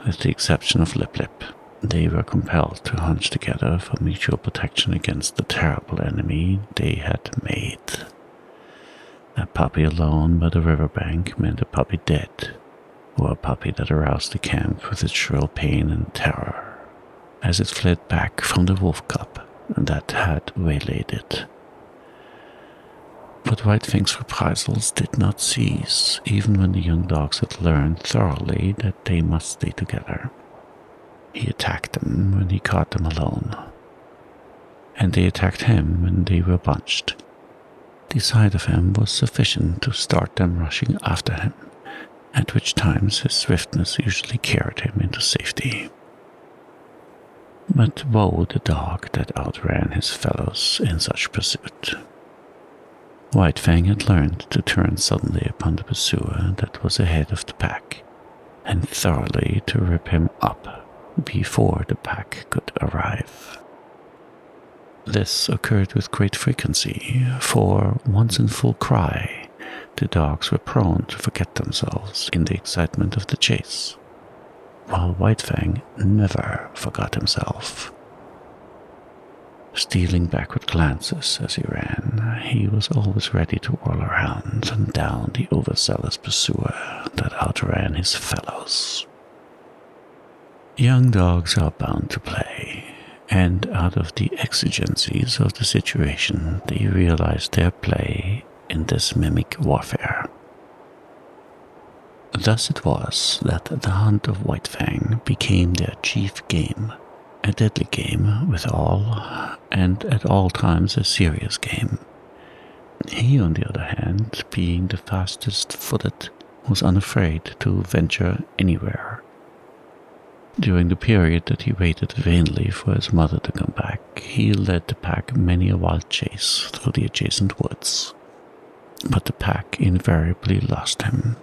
S1: With the exception of Lip Lip, they were compelled to hunch together for mutual protection against the terrible enemy they had made. A puppy alone by the riverbank meant a puppy dead, or a puppy that aroused the camp with its shrill pain and terror, as it fled back from the wolf cub that had waylaid it. But White Fang's reprisals did not cease, even when the young dogs had learned thoroughly that they must stay together. He attacked them when he caught them alone, and they attacked him when they were bunched. The sight of him was sufficient to start them rushing after him, at which times his swiftness usually carried him into safety. But woe the dog that outran his fellows in such pursuit. White Fang had learned to turn suddenly upon the pursuer that was ahead of the pack, and thoroughly to rip him up before the pack could arrive. This occurred with great frequency, for once in full cry, the dogs were prone to forget themselves in the excitement of the chase, while White Fang never forgot himself. Stealing backward glances as he ran, he was always ready to whirl around and down the overzealous pursuer that outran his fellows. Young dogs are bound to play, and out of the exigencies of the situation they realized their play in this mimic warfare. Thus it was that the hunt of White Fang became their chief game, a deadly game withal, and at all times a serious game. He, on the other hand, being the fastest-footed, was unafraid to venture anywhere. During the period that he waited vainly for his mother to come back, he led the pack many a wild chase through the adjacent woods. But the pack invariably lost him.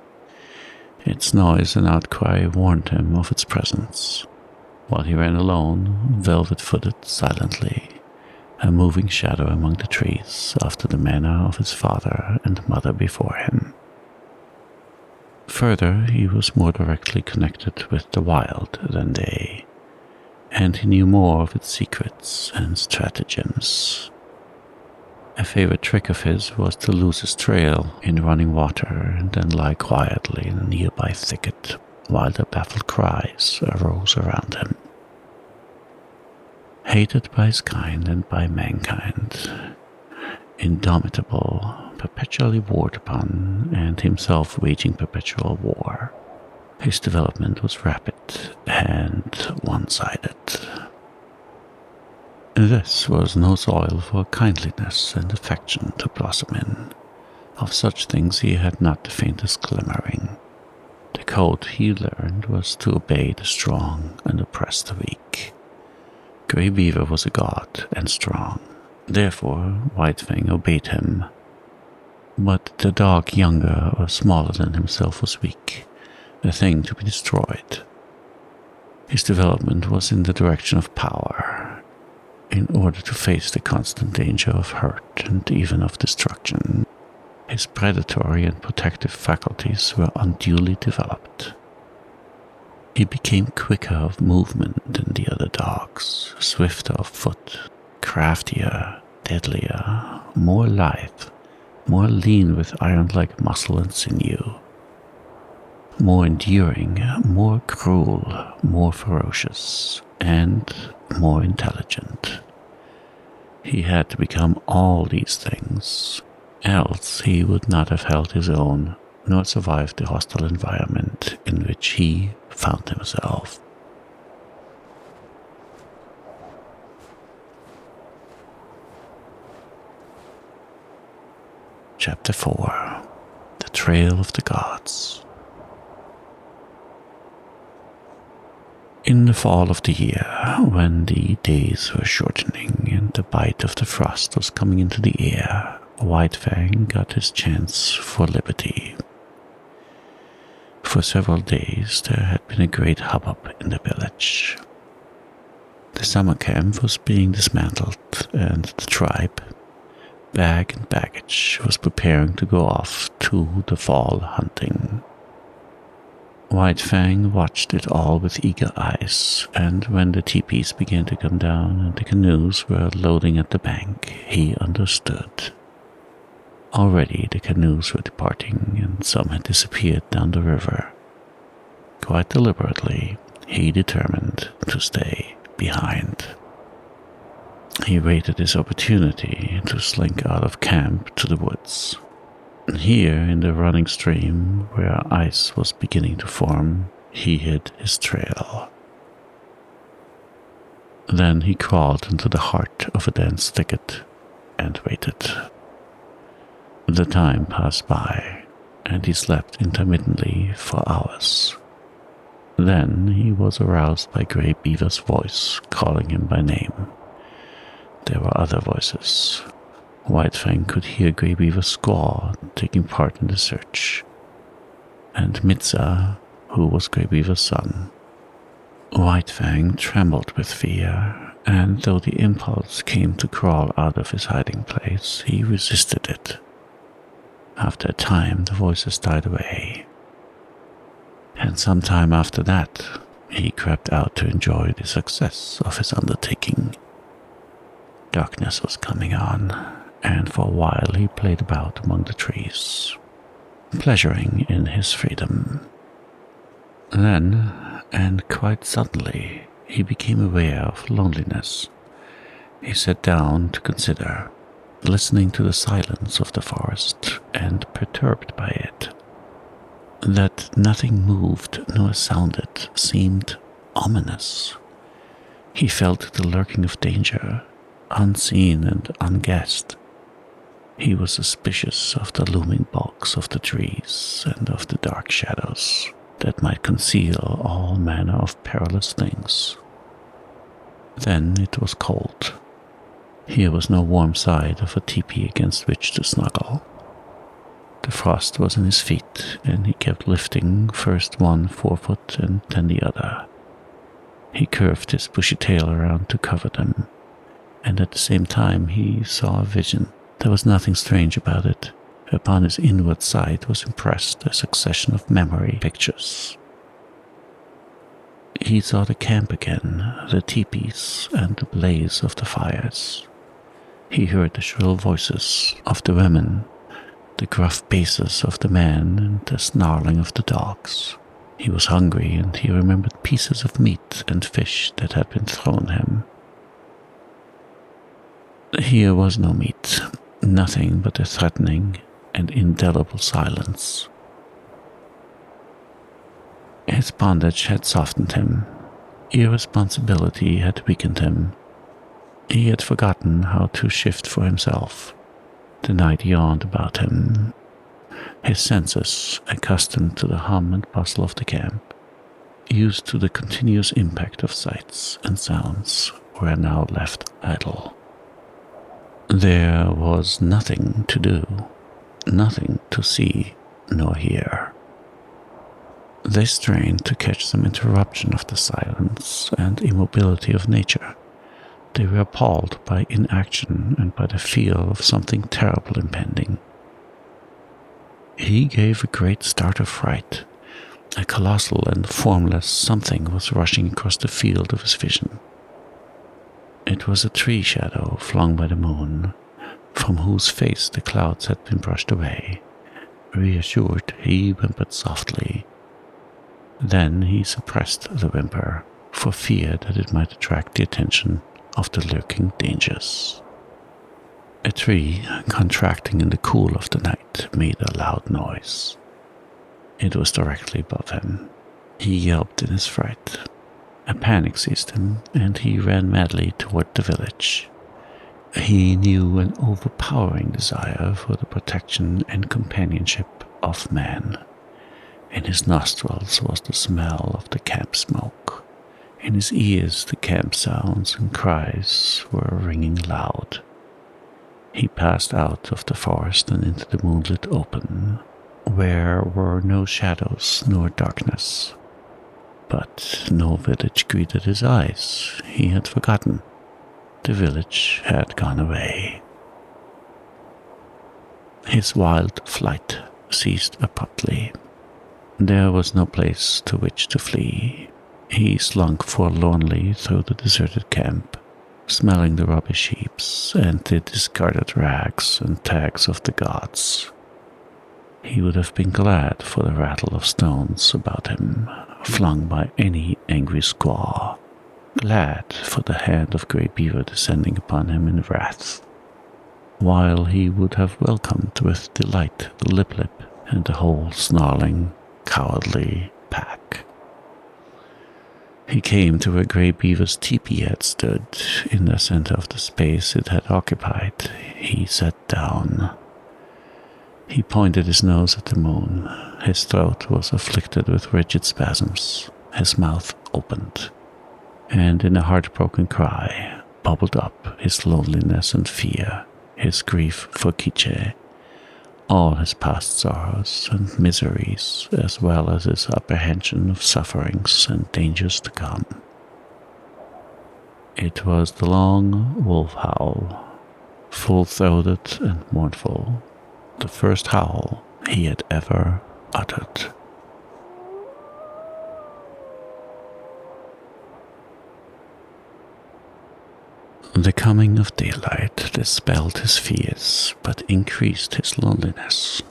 S1: Its noise and outcry warned him of its presence, while he ran alone, velvet-footed, silently, a moving shadow among the trees after the manner of his father and mother before him. Further, he was more directly connected with the wild than they, and he knew more of its secrets and stratagems. A favorite trick of his was to lose his trail in running water and then lie quietly in a nearby thicket while the baffled cries arose around him. Hated by his kind and by mankind, indomitable, perpetually warred upon, and himself waging perpetual war, his development was rapid and one-sided. This was no soil for kindliness and affection to blossom in. Of such things he had not the faintest glimmering. The code he learned was to obey the strong and oppress the weak. Grey Beaver was a god and strong, Therefore, White Fang obeyed him. But the dog younger or smaller than himself was weak, a thing to be destroyed. His development was in the direction of power. In order to face the constant danger of hurt and even of destruction, his predatory and protective faculties were unduly developed. He became quicker of movement than the other dogs, swifter of foot, craftier, deadlier, more lithe, more lean with iron-like muscle and sinew, more enduring, more cruel, more ferocious, and more intelligent. He had to become all these things, else he would not have held his own, nor survived the hostile environment in which he found himself. Chapter 4. The Trail of the Gods. In the fall of the year, when the days were shortening and the bite of the frost was coming into the air, White Fang got his chance for liberty. For several days there had been a great hubbub in the village. The summer camp was being dismantled, and the tribe, bag and baggage, was preparing to go off to the fall hunting. White Fang watched it all with eager eyes, and when the teepees began to come down and the canoes were loading at the bank, he understood. Already the canoes were departing, and some had disappeared down the river. Quite deliberately, he determined to stay behind. He waited his opportunity to slink out of camp to the woods. Here, in the running stream, where ice was beginning to form, he hid his trail. Then he crawled into the heart of a dense thicket and waited. The time passed by, and he slept intermittently for hours. Then he was aroused by Grey Beaver's voice calling him by name. There were other voices. White Fang could hear Grey Beaver's squaw taking part in the search, and Mitza, who was Grey Beaver's son. White Fang trembled with fear, and though the impulse came to crawl out of his hiding place, he resisted it. After a time, the voices died away, and some time after that, he crept out to enjoy the success of his undertaking. Darkness was coming on, and for a while he played about among the trees, pleasuring in his freedom. Then, and quite suddenly, he became aware of loneliness. He sat down to consider, listening to the silence of the forest and perturbed by it. That nothing moved nor sounded seemed ominous. He felt the lurking of danger, unseen and unguessed. He was suspicious of the looming bulks of the trees and of the dark shadows that might conceal all manner of perilous things. Then it was cold. Here was no warm side of a teepee against which to snuggle. The frost was in his feet, and he kept lifting first one forefoot and then the other. He curved his bushy tail around to cover them, and at the same time he saw a vision. There was nothing strange about it. Upon his inward sight was impressed a succession of memory pictures. He saw the camp again, the teepees, and the blaze of the fires. He heard the shrill voices of the women, the gruff basses of the men, and the snarling of the dogs. He was hungry, and he remembered pieces of meat and fish that had been thrown him. Here was no meat, nothing but a threatening and indelible silence. His bondage had softened him. Irresponsibility had weakened him. He had forgotten how to shift for himself. The night yawned about him. His senses, accustomed to the hum and bustle of the camp, used to the continuous impact of sights and sounds, were now left idle. There was nothing to do, nothing to see nor hear. They strained to catch some interruption of the silence and immobility of nature. They were appalled by inaction and by the feel of something terrible impending. He gave a great start of fright. A colossal and formless something was rushing across the field of his vision. It was a tree shadow flung by the moon, from whose face the clouds had been brushed away. Reassured, he whimpered softly. Then he suppressed the whimper, for fear that it might attract the attention of the lurking dangers. A tree, contracting in the cool of the night, made a loud noise. It was directly above him. He yelped in his fright. A panic seized him, and he ran madly toward the village. He knew an overpowering desire for the protection and companionship of man. In his nostrils was the smell of the camp smoke. In his ears the camp sounds and cries were ringing loud. He passed out of the forest and into the moonlit open, where were no shadows nor darkness. But no village greeted his eyes. He had forgotten. The village had gone away. His wild flight ceased abruptly. There was no place to which to flee. He slunk forlornly through the deserted camp, smelling the rubbish heaps and the discarded rags and tags of the gods. He would have been glad for the rattle of stones about him, flung by any angry squaw, glad for the hand of Grey Beaver descending upon him in wrath, while he would have welcomed with delight the Lip-Lip and the whole snarling, cowardly pack. He came to where Grey Beaver's teepee had stood. In the center of the space it had occupied, he sat down. He pointed his nose at the moon. His throat was afflicted with rigid spasms. His mouth opened, and in a heartbroken cry bubbled up his loneliness and fear, his grief for Quiche, all his past sorrows and miseries, as well as his apprehension of sufferings and dangers to come. It was the long wolf howl, full-throated and mournful, the first howl he had ever uttered. The coming of daylight dispelled his fears, but increased his loneliness.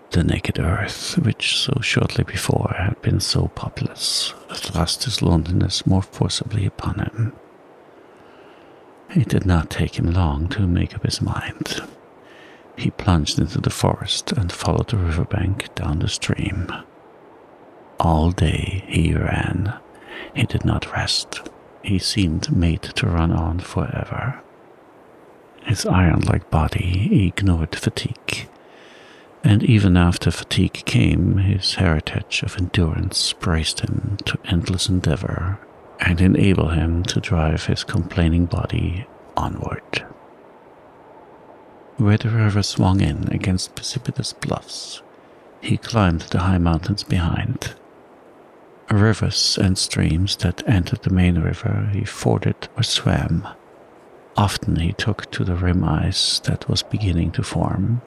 S1: The naked earth, which so shortly before had been so populous, thrust his loneliness more forcibly upon him. It did not take him long to make up his mind. He plunged into the forest and followed the riverbank down the stream. All day he ran. He did not rest. He seemed made to run on forever. His iron-like body ignored fatigue, and even after fatigue came, his heritage of endurance braced him to endless endeavor and enabled him to drive his complaining body onward. Where the river swung in against precipitous bluffs, he climbed the high mountains behind. Rivers and streams that entered the main river he forded or swam. Often he took to the rim ice that was beginning to form,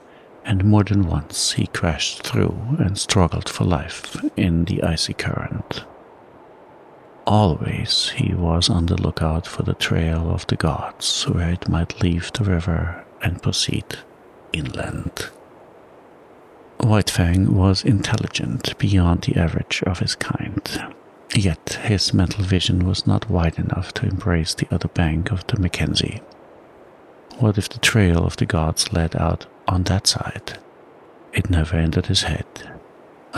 S1: and more than once he crashed through and struggled for life in the icy current. Always he was on the lookout for the trail of the gods, where it might leave the river and proceed inland. White Fang was intelligent beyond the average of his kind, yet his mental vision was not wide enough to embrace the other bank of the Mackenzie. What if the trail of the gods led out on that side? It never entered his head.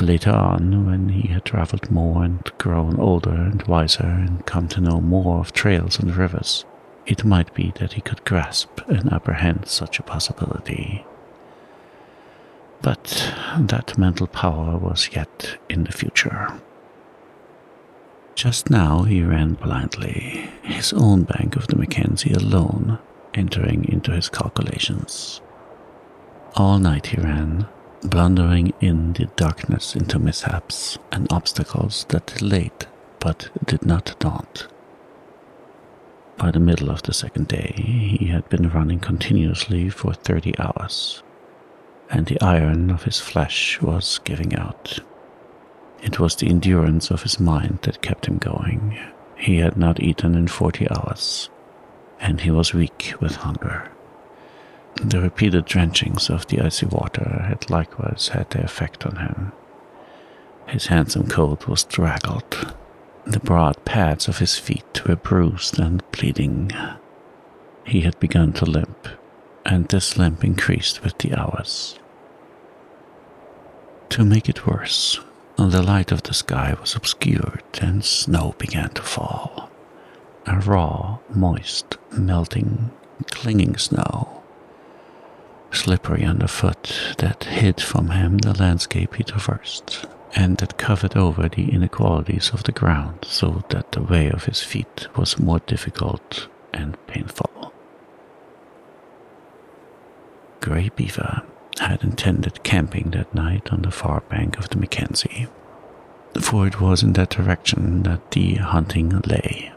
S1: Later on, when he had traveled more and grown older and wiser and come to know more of trails and rivers, it might be that he could grasp and apprehend such a possibility. But that mental power was yet in the future. Just now he ran blindly, his own bank of the Mackenzie alone, entering into his calculations. All night he ran, blundering in the darkness into mishaps and obstacles that delayed but did not daunt. By the middle of the second day, he had been running continuously for 30 hours, and the iron of his flesh was giving out. It was the endurance of his mind that kept him going. He had not eaten in 40 hours, and he was weak with hunger. The repeated drenchings of the icy water had likewise had their effect on him. His handsome coat was draggled. The broad pads of his feet were bruised and bleeding. He had begun to limp, and this limp increased with the hours. To make it worse, the light of the sky was obscured and snow began to fall. A raw, moist, melting, clinging snow, slippery underfoot, that hid from him the landscape he traversed, and that covered over the inequalities of the ground so that the way of his feet was more difficult and painful. Grey Beaver had intended camping that night on the far bank of the Mackenzie, for it was in that direction that the hunting lay.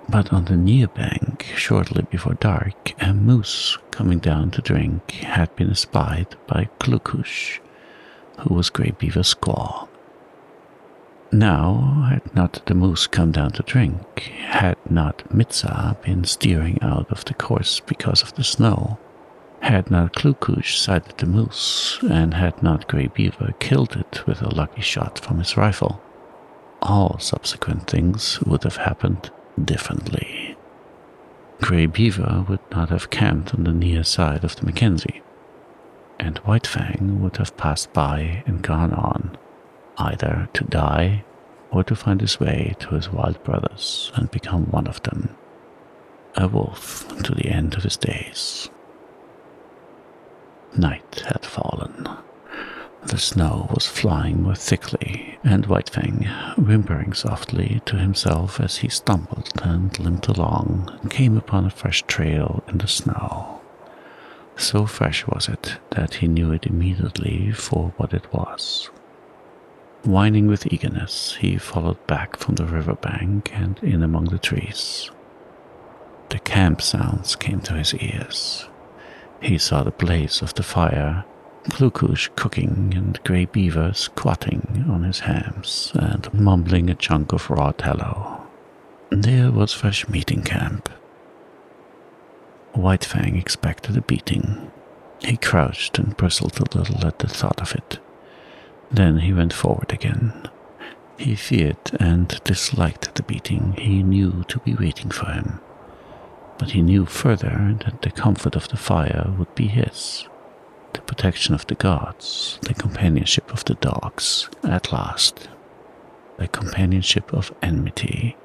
S1: But on the near bank, shortly before dark, a moose coming down to drink had been espied by Klukush, who was Grey Beaver's squaw. Now, had not the moose come down to drink, had not Mitza been steering out of the course because of the snow, had not Klukush sighted the moose, and had not Grey Beaver killed it with a lucky shot from his rifle, all subsequent things would have happened differently. Grey Beaver would not have camped on the near side of the Mackenzie, and White Fang would have passed by and gone on, either to die or to find his way to his wild brothers and become one of them, a wolf to the end of his days. Night had fallen. The snow was flying more thickly, and White Fang, whimpering softly to himself as he stumbled and limped along, came upon a fresh trail in the snow. So fresh was it that he knew it immediately for what it was. Whining with eagerness, he followed back from the river bank and in among the trees. The camp sounds came to his ears. He saw the blaze of the fire, Klukush cooking and Grey Beaver squatting on his hams and mumbling a chunk of raw tallow. There was fresh meat in camp. White Fang expected a beating. He crouched and bristled a little at the thought of it. Then he went forward again. He feared and disliked the beating he knew to be waiting for him. But he knew further that the comfort of the fire would be his, the protection of the gods, the companionship of the dogs, at last. A companionship of enmity,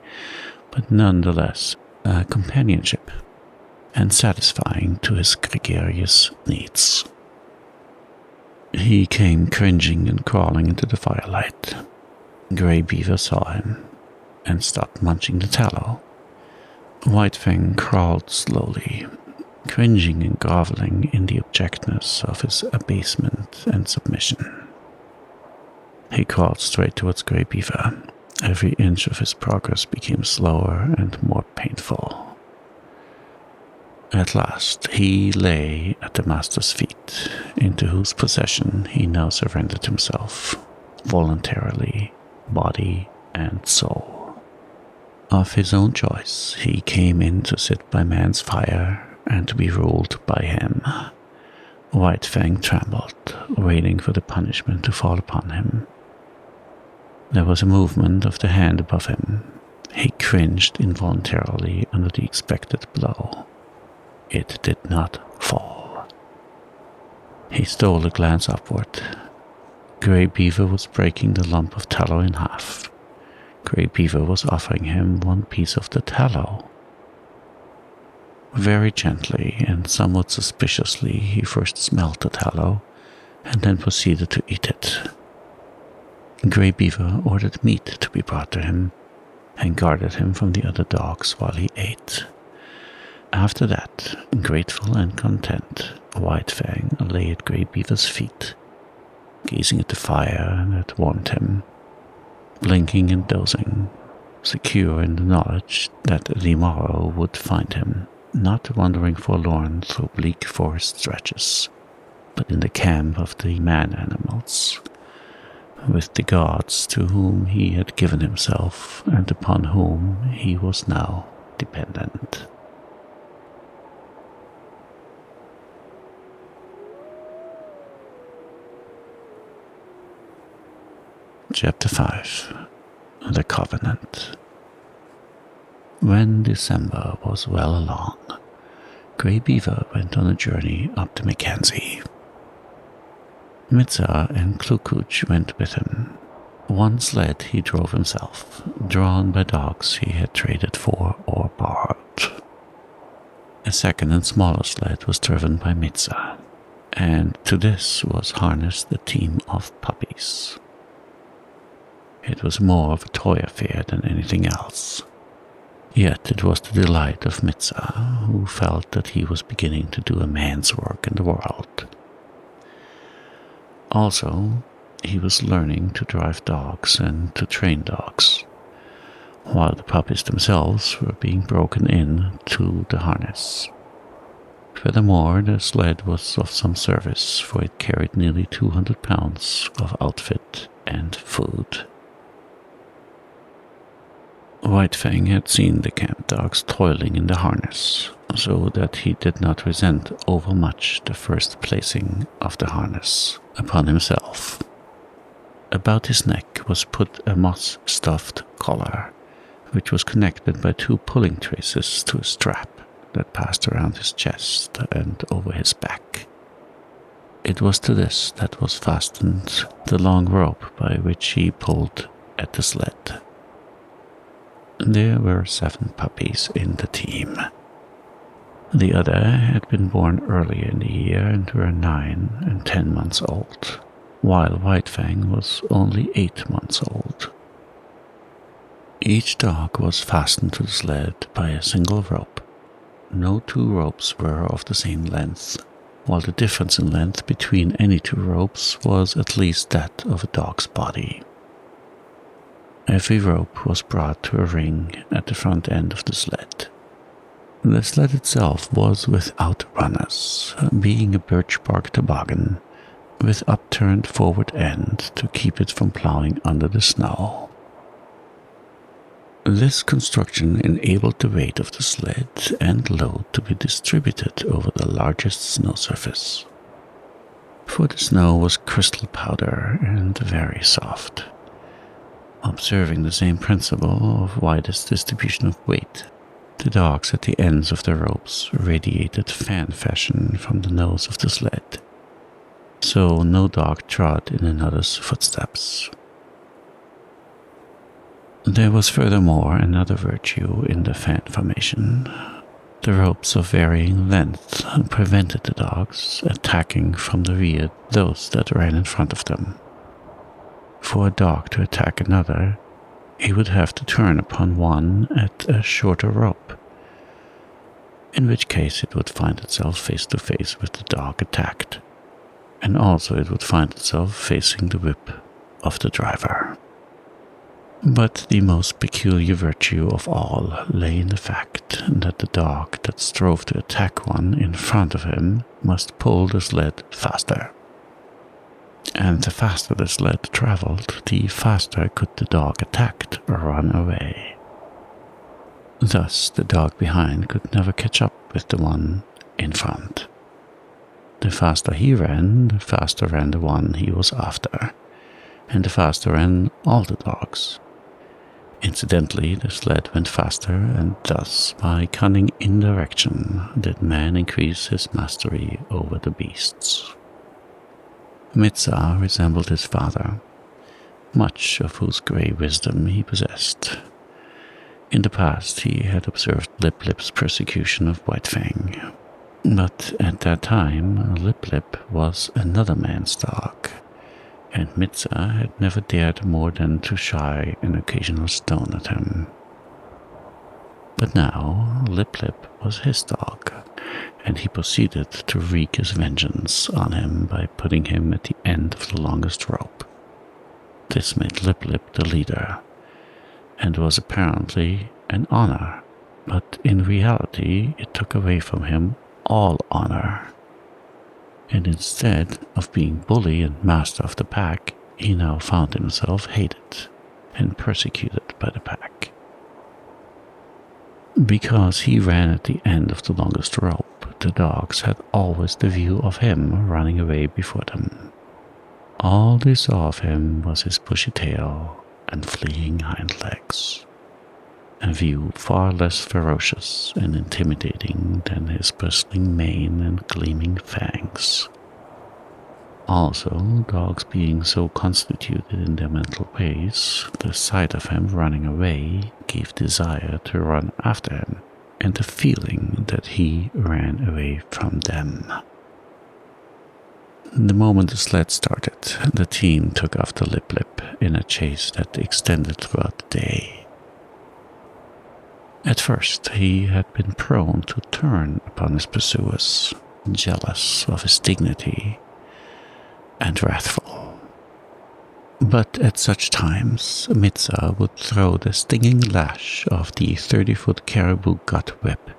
S1: but nonetheless a companionship, and satisfying to his gregarious needs. He came cringing and crawling into the firelight. Grey Beaver saw him, and stopped munching the tallow. White Fang crawled slowly, cringing and groveling in the abjectness of his abasement and submission. He crawled straight towards Grey Beaver. Every inch of his progress became slower and more painful. At last he lay at the master's feet, into whose possession he now surrendered himself, voluntarily, body and soul. Of his own choice, he came in to sit by man's fire and to be ruled by him. White Fang trembled, waiting for the punishment to fall upon him. There was a movement of the hand above him. He cringed involuntarily under the expected blow. It did not fall. He stole a glance upward. Grey Beaver was breaking the lump of tallow in half. Grey Beaver was offering him one piece of the tallow. Very gently and somewhat suspiciously he first smelled the tallow, and then proceeded to eat it. Grey Beaver ordered meat to be brought to him, and guarded him from the other dogs while he ate. A After that, grateful and content, White Fang lay at Grey Beaver's feet, gazing at the fire that warmed him, blinking and dozing, secure in the knowledge that the morrow would find him, not wandering forlorn through bleak forest stretches, but in the camp of the man-animals, with the gods to whom he had given himself and upon whom he was now dependent. Chapter 5. The Covenant. When December was well along, Grey Beaver went on a journey up the Mackenzie. Mitza and Klukuch went with him. One sled he drove himself, drawn by dogs he had traded for or borrowed. A second and smaller sled was driven by Mitza, and to this was harnessed a team of puppies. It was more of a toy affair than anything else. Yet it was the delight of Mitza, who felt that he was beginning to do a man's work in the world. Also, he was learning to drive dogs and to train dogs, while the puppies themselves were being broken in to the harness. Furthermore, the sled was of some service, for it carried nearly 200 pounds of outfit and food. White Fang had seen the camp dogs toiling in the harness, so that he did not resent overmuch the first placing of the harness upon himself. About his neck was put a moss-stuffed collar, which was connected by 2 pulling traces to a strap that passed around his chest and over his back. It was to this that was fastened the long rope by which he pulled at the sled. There were 7 puppies in the team. The other had been born earlier in the year and were 9 and 10 months old, while White Fang was only 8 months old. Each dog was fastened to the sled by a single rope. No 2 ropes were of the same length, while the difference in length between any 2 ropes was at least that of a dog's body. Every rope was brought to a ring at the front end of the sled. The sled itself was without runners, being a birch bark toboggan with upturned forward end to keep it from plowing under the snow. This construction enabled the weight of the sled and load to be distributed over the largest snow surface, for the snow was crystal powder and very soft. Observing the same principle of widest distribution of weight, the dogs at the ends of the ropes radiated fan fashion from the nose of the sled, so no dog trod in another's footsteps. There was furthermore another virtue in the fan formation. The ropes of varying length prevented the dogs attacking from the rear those that ran in front of them. For a dog to attack another, he would have to turn upon one at a shorter rope, in which case it would find itself face to face with the dog attacked, and also it would find itself facing the whip of the driver. But the most peculiar virtue of all lay in the fact that the dog that strove to attack one in front of him must pull the sled faster. And the faster the sled traveled, the faster could the dog attacked run away. Thus, the dog behind could never catch up with the one in front. The faster he ran, the faster ran the one he was after, and the faster ran all the dogs. Incidentally, the sled went faster, and thus, by cunning indirection, did man increase his mastery over the beasts. Mitza resembled his father, much of whose grey wisdom he possessed. In the past he had observed Lip-Lip's persecution of White Fang, but at that time Lip-Lip was another man's dog, and Mitza had never dared more than to shy an occasional stone at him. But now Lip Lip was his dog, and he proceeded to wreak his vengeance on him by putting him at the end of the longest rope. This made Lip Lip the leader, and was apparently an honor, but in reality it took away from him all honor. And instead of being bully and master of the pack, he now found himself hated and persecuted by the pack. Because he ran at the end of the longest rope, the dogs had always the view of him running away before them. All they saw of him was his bushy tail and fleeing hind legs, a view far less ferocious and intimidating than his bristling mane and gleaming fangs. Also, dogs being so constituted in their mental ways, the sight of him running away gave desire to run after him, and the feeling that he ran away from them. The moment the sled started, the team took after Lip Lip in a chase that extended throughout the day. At first, he had been prone to turn upon his pursuers, jealous of his dignity and wrathful. But at such times, Mitza would throw the stinging lash of the 30-foot caribou gut whip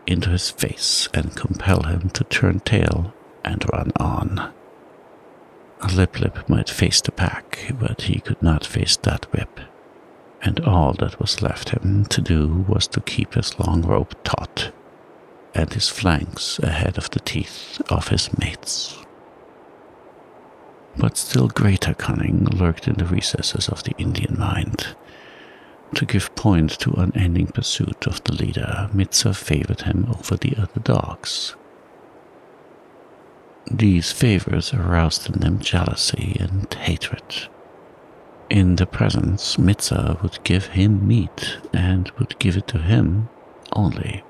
S1: into his face and compel him to turn tail and run on. Lip Lip might face the pack, but he could not face that whip, and all that was left him to do was to keep his long rope taut and his flanks ahead of the teeth of his mates. But still greater cunning lurked in the recesses of the Indian mind. To give point to unending pursuit of the leader, Mitza favored him over the other dogs. These favors aroused in them jealousy and hatred. In their presence, Mitza would give him meat and would give it to him only.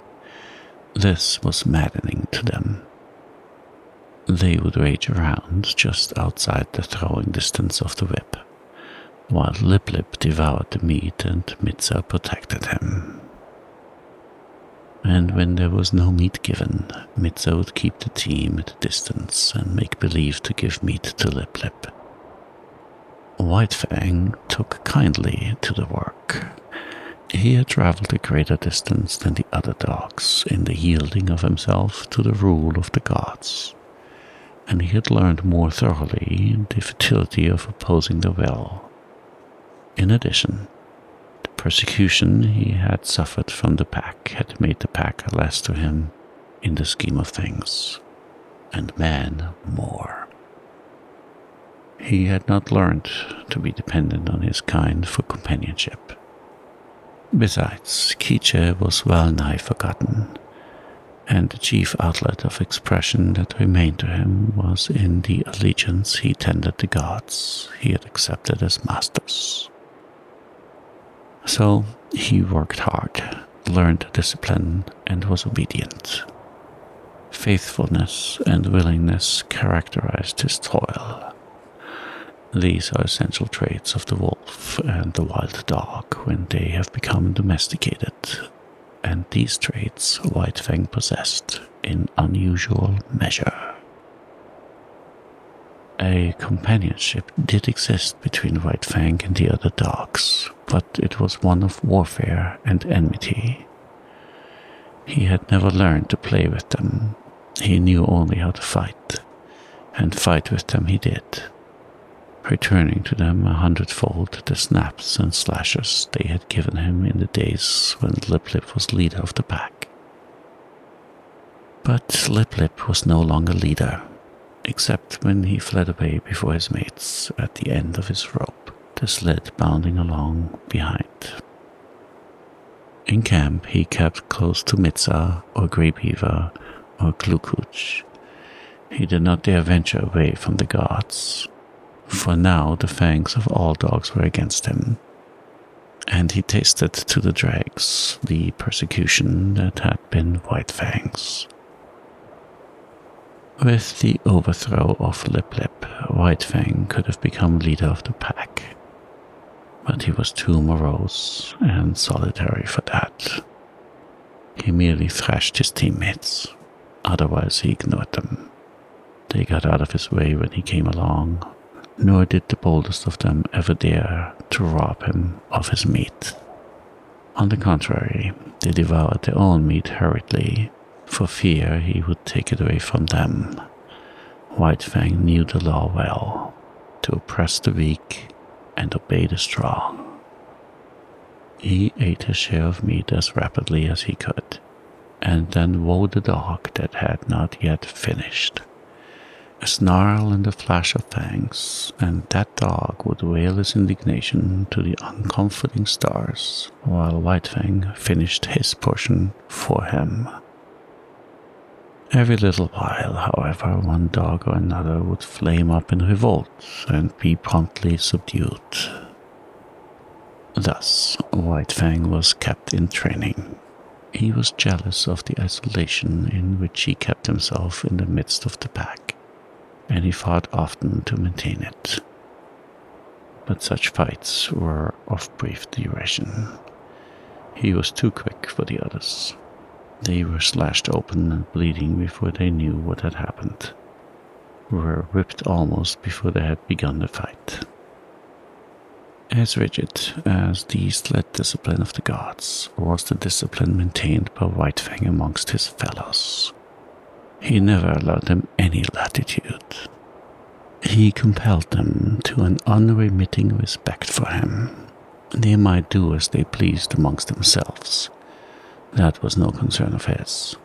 S1: This was maddening to them. They would rage around just outside the throwing distance of the whip, while Lip Lip devoured the meat and Mitza protected him. And when there was no meat given, Mitza would keep the team at a distance and make believe to give meat to Lip Lip. White Fang took kindly to the work. He had traveled a greater distance than the other dogs in the yielding of himself to the rule of the gods, and he had learned more thoroughly the futility of opposing the will. In addition, the persecution he had suffered from the pack had made the pack less to him in the scheme of things, and man more. He had not learned to be dependent on his kind for companionship. Besides, Quiche was well nigh forgotten, and the chief outlet of expression that remained to him was in the allegiance he tendered the gods he had accepted as masters. So he worked hard, learned discipline, and was obedient. Faithfulness and willingness characterized his toil. These are essential traits of the wolf and the wild dog when they have become domesticated, and these traits White Fang possessed in unusual measure. A companionship did exist between White Fang and the other dogs, but it was one of warfare and enmity. He had never learned to play with them. He knew only how to fight, and fight with them he did, returning to them 100-fold the snaps and slashes they had given him in the days when Lip Lip was leader of the pack. But Lip Lip was no longer leader, except when he fled away before his mates at the end of his rope, the sled bounding along behind. In camp he kept close to Mitza or Grey Beaver or Glukuch. He did not dare venture away from the gods, for now the fangs of all dogs were against him, and he tasted to the dregs the persecution that had been White Fang's. With the overthrow of Lip Lip, White Fang could have become leader of the pack, but he was too morose and solitary for that. He merely thrashed his teammates, otherwise he ignored them. They got out of his way when he came along, nor did the boldest of them ever dare to rob him of his meat. On the contrary, they devoured their own meat hurriedly, for fear he would take it away from them. White Fang knew the law well, to oppress the weak and obey the strong. He ate his share of meat as rapidly as he could, and then woe the dog that had not yet finished. A snarl and a flash of fangs, and that dog would wail his indignation to the uncomforting stars, while White Fang finished his portion for him. Every little while, however, one dog or another would flame up in revolt and be promptly subdued. Thus, White Fang was kept in training. He was jealous of the isolation in which he kept himself in the midst of the pack, and he fought often to maintain it. But such fights were of brief duration. He was too quick for the others. They were slashed open and bleeding before they knew what had happened, were ripped almost before they had begun the fight. As rigid as the sled discipline of the gods was the discipline maintained by White Fang amongst his fellows. He never allowed them any latitude. He compelled them to an unremitting respect for him. They might do as they pleased amongst themselves. That was no concern of his,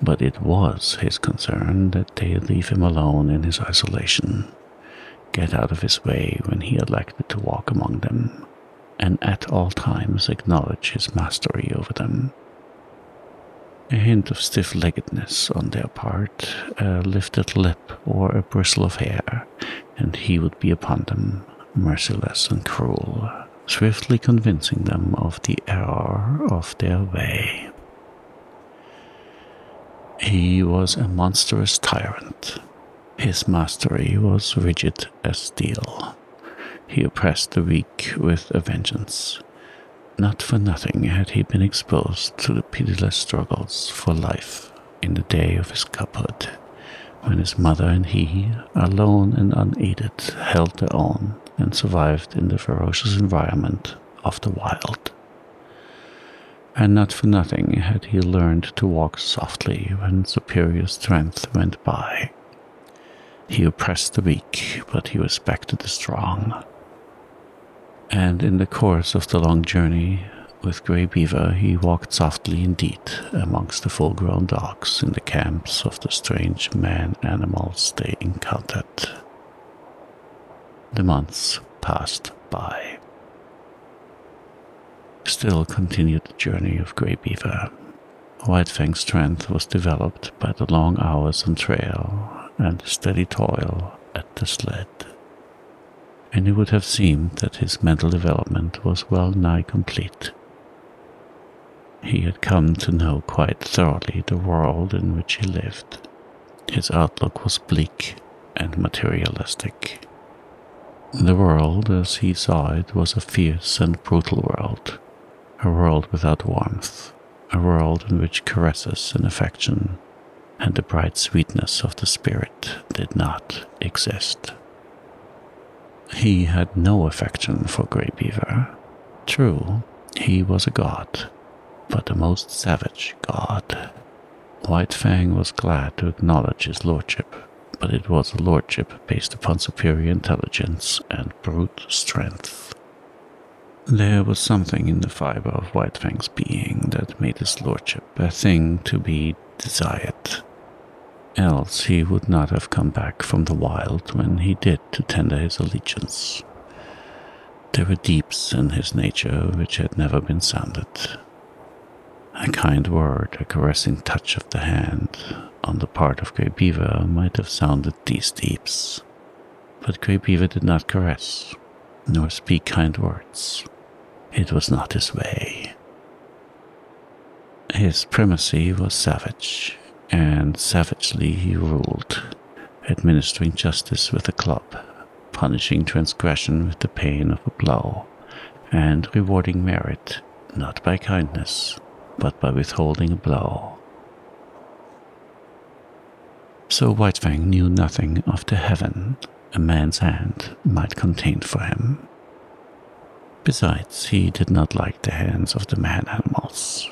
S1: but it was his concern that they leave him alone in his isolation, get out of his way when he elected to walk among them, and at all times acknowledge his mastery over them. A hint of stiff-leggedness on their part, a lifted lip or a bristle of hair, and he would be upon them, merciless and cruel, swiftly convincing them of the error of their way. He was a monstrous tyrant. His mastery was rigid as steel. He oppressed the weak with a vengeance. Not for nothing had he been exposed to the pitiless struggles for life in the day of his cubhood, when his mother and he, alone and unaided, held their own and survived in the ferocious environment of the wild. And not for nothing had he learned to walk softly when superior strength went by. He oppressed the weak, but he respected the strong. And in the course of the long journey with Grey Beaver, he walked softly indeed amongst the full-grown dogs in the camps of the strange man-animals they encountered. The months passed by. Still continued the journey of Grey Beaver. White Fang's strength was developed by the long hours on trail and the steady toil at the sled, and it would have seemed that his mental development was well nigh complete. He had come to know quite thoroughly the world in which he lived. His outlook was bleak and materialistic. The world, as he saw it, was a fierce and brutal world, a world without warmth, a world in which caresses and affection and the bright sweetness of the spirit did not exist. He had no affection for Grey Beaver. True, he was a god, but a most savage god. White Fang was glad to acknowledge his lordship, but it was a lordship based upon superior intelligence and brute strength. There was something in the fiber of White Fang's being that made his lordship a thing to be desired. Else he would not have come back from the wild when he did to tender his allegiance. There were deeps in his nature which had never been sounded. A kind word, a caressing touch of the hand on the part of Grey Beaver might have sounded these deeps, but Grey Beaver did not caress, nor speak kind words. It was not his way. His primacy was savage, and savagely he ruled, administering justice with a club, punishing transgression with the pain of a blow, and rewarding merit not by kindness, but by withholding a blow. So White Fang knew nothing of the heaven a man's hand might contain for him. Besides, he did not like the hands of the man-animals.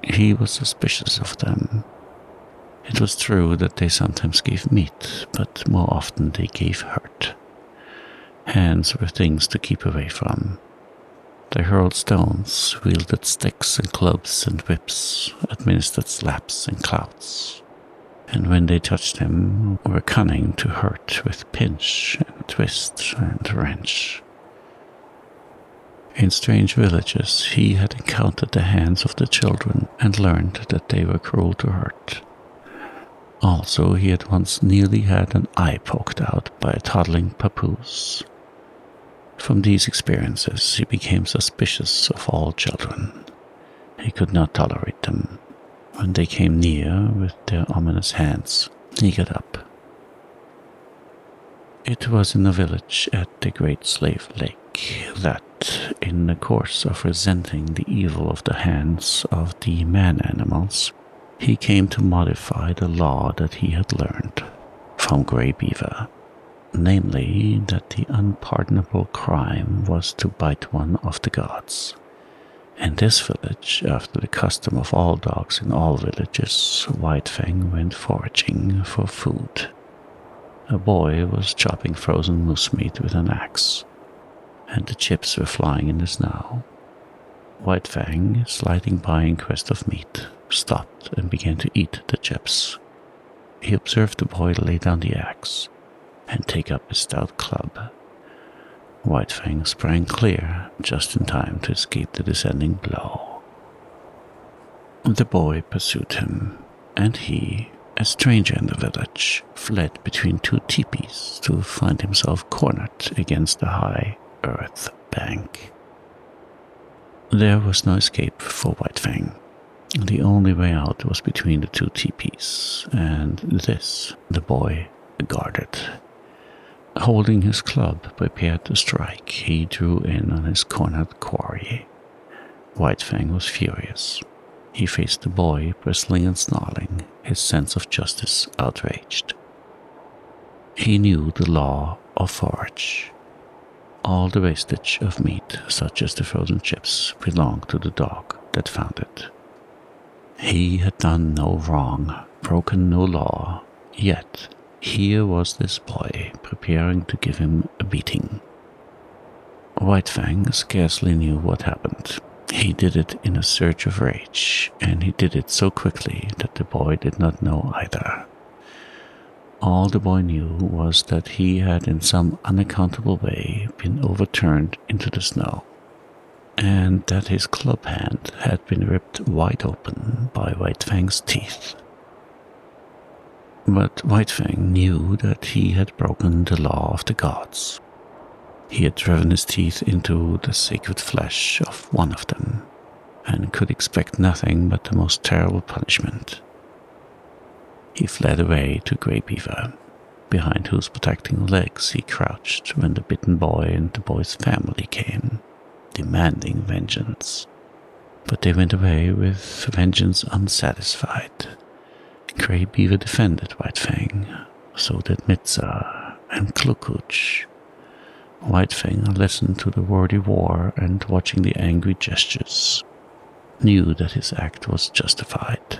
S1: He was suspicious of them. It was true that they sometimes gave meat, but more often they gave hurt. Hands were things to keep away from. They hurled stones, wielded sticks and clubs and whips, administered slaps and clouts, and when they touched him, were cunning to hurt with pinch and twist and wrench. In strange villages, he had encountered the hands of the children and learned that they were cruel to hurt. Also, he had once nearly had an eye poked out by a toddling papoose. From these experiences, he became suspicious of all children. He could not tolerate them. When they came near with their ominous hands, he got up. It was in a village at the Great Slave Lake that, in the course of resenting the evil of the hands of the man-animals, he came to modify the law that he had learned from Grey Beaver, namely that the unpardonable crime was to bite one of the gods. In this village, after the custom of all dogs in all villages, White Fang went foraging for food. A boy was chopping frozen moose meat with an axe, and the chips were flying in the snow. White Fang, sliding by in quest of meat, stopped and began to eat the chips. He observed the boy lay down the axe and take up his stout club. White Fang sprang clear just in time to escape the descending blow. The boy pursued him, and he, a stranger in the village, fled between two teepees to find himself cornered against a high earth bank. There was no escape for White Fang. The only way out was between the two teepees, and this the boy guarded. Holding his club prepared to strike, he drew in on his cornered quarry. White Fang was furious. He faced the boy, bristling and snarling, his sense of justice outraged. He knew the law of forage. All the wastage of meat, such as the frozen chips, belonged to the dog that found it. He had done no wrong, broken no law, yet here was this boy preparing to give him a beating. White Fang scarcely knew what happened. He did it in a surge of rage, and he did it so quickly that the boy did not know either. All the boy knew was that he had in some unaccountable way been overturned into the snow, and that his club hand had been ripped wide open by White Fang's teeth. But White Fang knew that he had broken the law of the gods. He had driven his teeth into the sacred flesh of one of them, and could expect nothing but the most terrible punishment. He fled away to Grey Beaver, behind whose protecting legs he crouched when the bitten boy and the boy's family came, demanding vengeance. But they went away with vengeance unsatisfied. Grey Beaver defended White Fang, so did Mitza and Klukuch. White Fang listened to the wordy war and, watching the angry gestures, knew that his act was justified.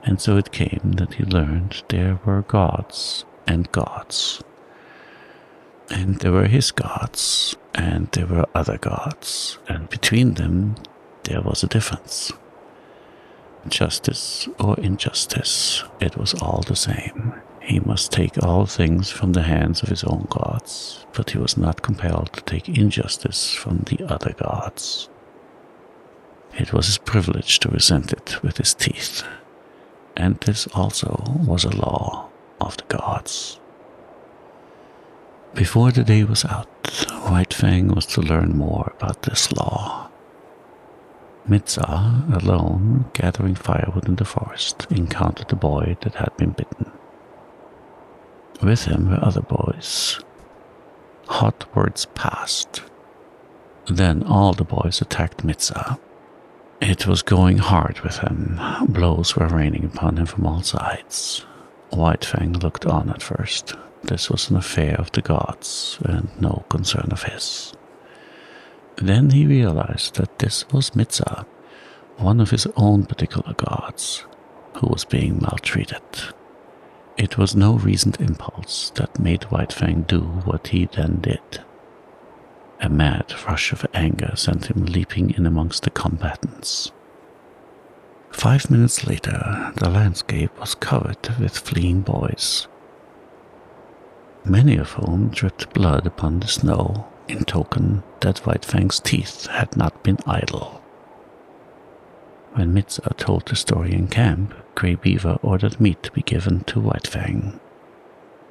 S1: And so it came that he learned there were gods and gods. And there were his gods, and there were other gods, and between them there was a difference. Justice or injustice, it was all the same. He must take all things from the hands of his own gods, but he was not compelled to take injustice from the other gods. It was his privilege to resent it with his teeth, and this also was a law of the gods. Before the day was out, White Fang was to learn more about this law. Mitza, alone, gathering firewood in the forest, encountered the boy that had been bitten. With him were other boys. Hot words passed. Then all the boys attacked Mitza. It was going hard with him. Blows were raining upon him from all sides. White Fang looked on at first. This was an affair of the gods, and no concern of his. Then he realized that this was Mitza, one of his own particular gods, who was being maltreated. It was no reasoned impulse that made White Fang do what he then did. A mad rush of anger sent him leaping in amongst the combatants. 5 minutes later, the landscape was covered with fleeing boys, many of whom dripped blood upon the snow in token that White Fang's teeth had not been idle. When Mitza told the story in camp, Grey Beaver ordered meat to be given to White Fang.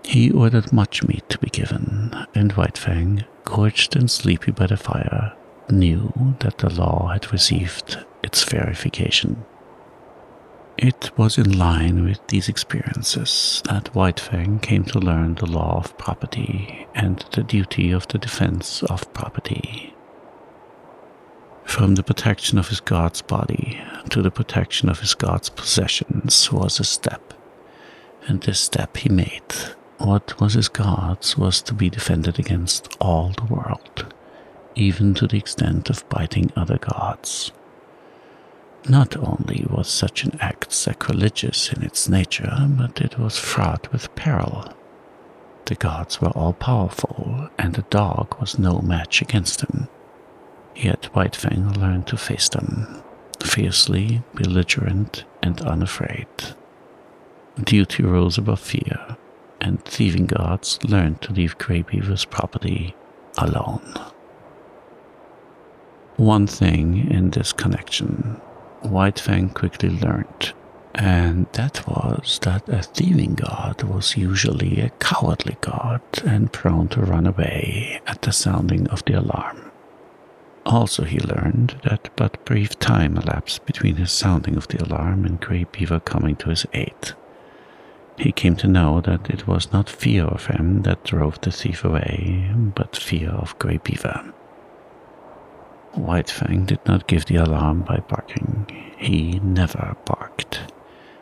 S1: He ordered much meat to be given, and White Fang, gorged and sleepy by the fire, knew that the law had received its verification. It was in line with these experiences that White Fang came to learn the law of property and the duty of the defense of property. From the protection of his god's body to the protection of his god's possessions was a step, and this step he made. What was his god's was to be defended against all the world, even to the extent of biting other gods. Not only was such an act sacrilegious in its nature, but it was fraught with peril. The gods were all-powerful, and a dog was no match against them. Yet White Fang learned to face them, fiercely, belligerent, and unafraid. Duty rose above fear, and thieving gods learned to leave Grey Beaver's property alone. One thing in this connection White Fang quickly learned, and that was that a thieving god was usually a cowardly god and prone to run away at the sounding of the alarm. Also he learned that but brief time elapsed between his sounding of the alarm and Grey Beaver coming to his aid. He came to know that it was not fear of him that drove the thief away, but fear of Grey Beaver. White Fang did not give the alarm by barking. He never barked.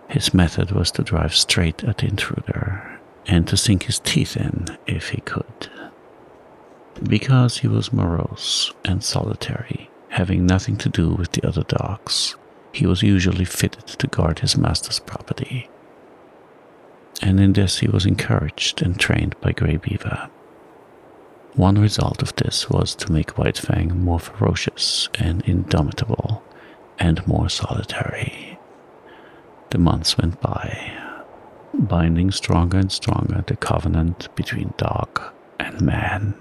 S1: His method was to drive straight at the intruder, and to sink his teeth in if he could. Because he was morose and solitary, having nothing to do with the other dogs, he was usually fitted to guard his master's property. And in this he was encouraged and trained by Grey Beaver. One result of this was to make White Fang more ferocious and indomitable, and more solitary. The months went by, binding stronger and stronger the covenant between dog and man.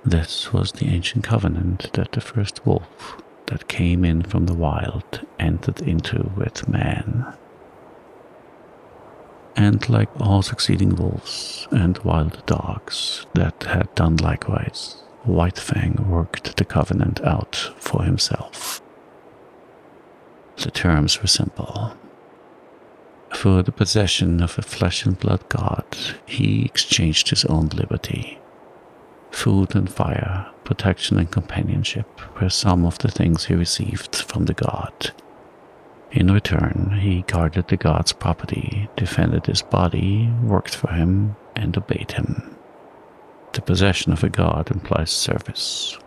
S1: This was the ancient covenant that the first wolf that came in from the wild entered into with man. And like all succeeding wolves and wild dogs that had done likewise, White Fang worked the covenant out for himself. The terms were simple. For the possession of a flesh and blood god, he exchanged his own liberty. Food and fire, protection and companionship were some of the things he received from the god. In return, he guarded the god's property, defended his body, worked for him, and obeyed him. The possession of a god implies service.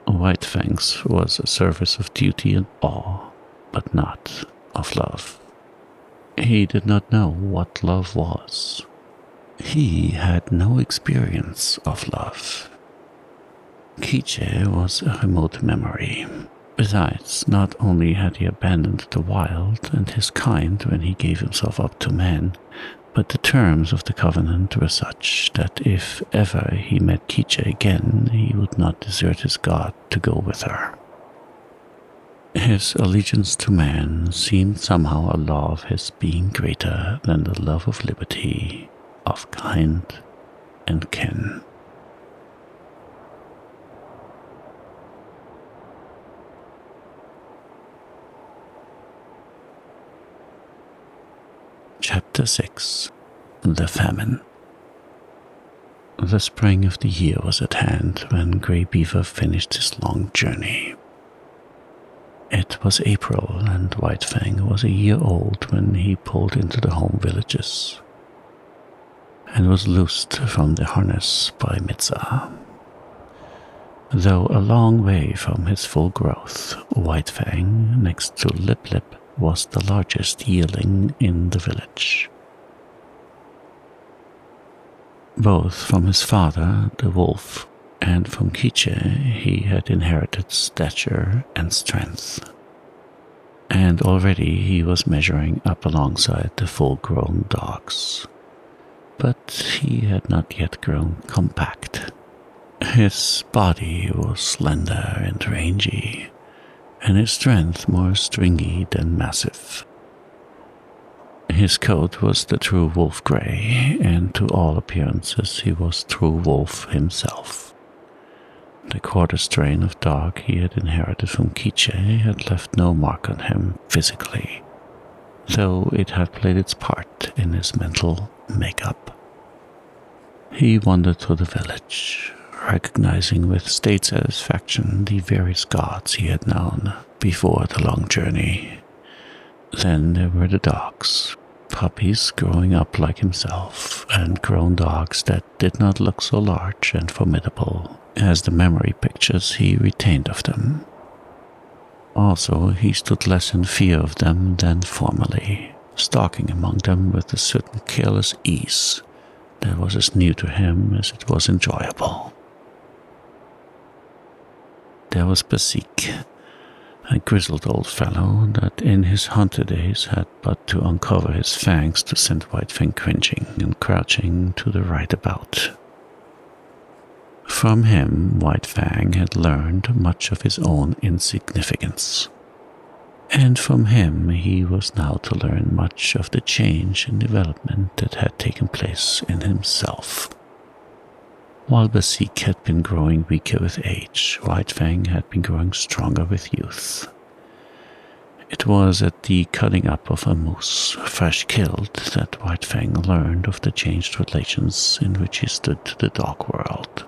S1: White Fang's was a service of duty and awe, but not of love. He did not know what love was. He had no experience of love. Quiche was a remote memory. Besides, not only had he abandoned the wild and his kind when he gave himself up to man, but the terms of the covenant were such that if ever he met Quiche again, he would not desert his god to go with her. His allegiance to man seemed somehow a law of his being greater than the love of liberty, of kind and kin. Chapter 6. The Famine. The spring of the year was at hand when Grey Beaver finished his long journey. It was April, and White Fang was a year old when he pulled into the home villages and was loosed from the harness by Mitza. Though a long way from his full growth, White Fang, next to Lip Lip, was the largest yearling in the village. Both from his father, the wolf, and from Kiche he had inherited stature and strength. And already he was measuring up alongside the full-grown dogs. But he had not yet grown compact. His body was slender and rangy, and his strength more stringy than massive. His coat was the true wolf grey, and to all appearances he was true wolf himself. The quarter strain of dog he had inherited from Kiche had left no mark on him physically, though it had played its part in his mental makeup. He wandered through the village, recognizing with state satisfaction the various gods he had known before the long journey. Then there were the dogs, puppies growing up like himself, and grown dogs that did not look so large and formidable as the memory pictures he retained of them. Also, he stood less in fear of them than formerly, stalking among them with a certain careless ease that was as new to him as it was enjoyable. There was Basik, a grizzled old fellow that in his hunter days had but to uncover his fangs to send White Fang cringing and crouching to the right about. From him, White Fang had learned much of his own insignificance, and from him he was now to learn much of the change and development that had taken place in himself. While Basik had been growing weaker with age, White Fang had been growing stronger with youth. It was at the cutting up of a moose, fresh killed, that White Fang learned of the changed relations in which he stood to the dog world.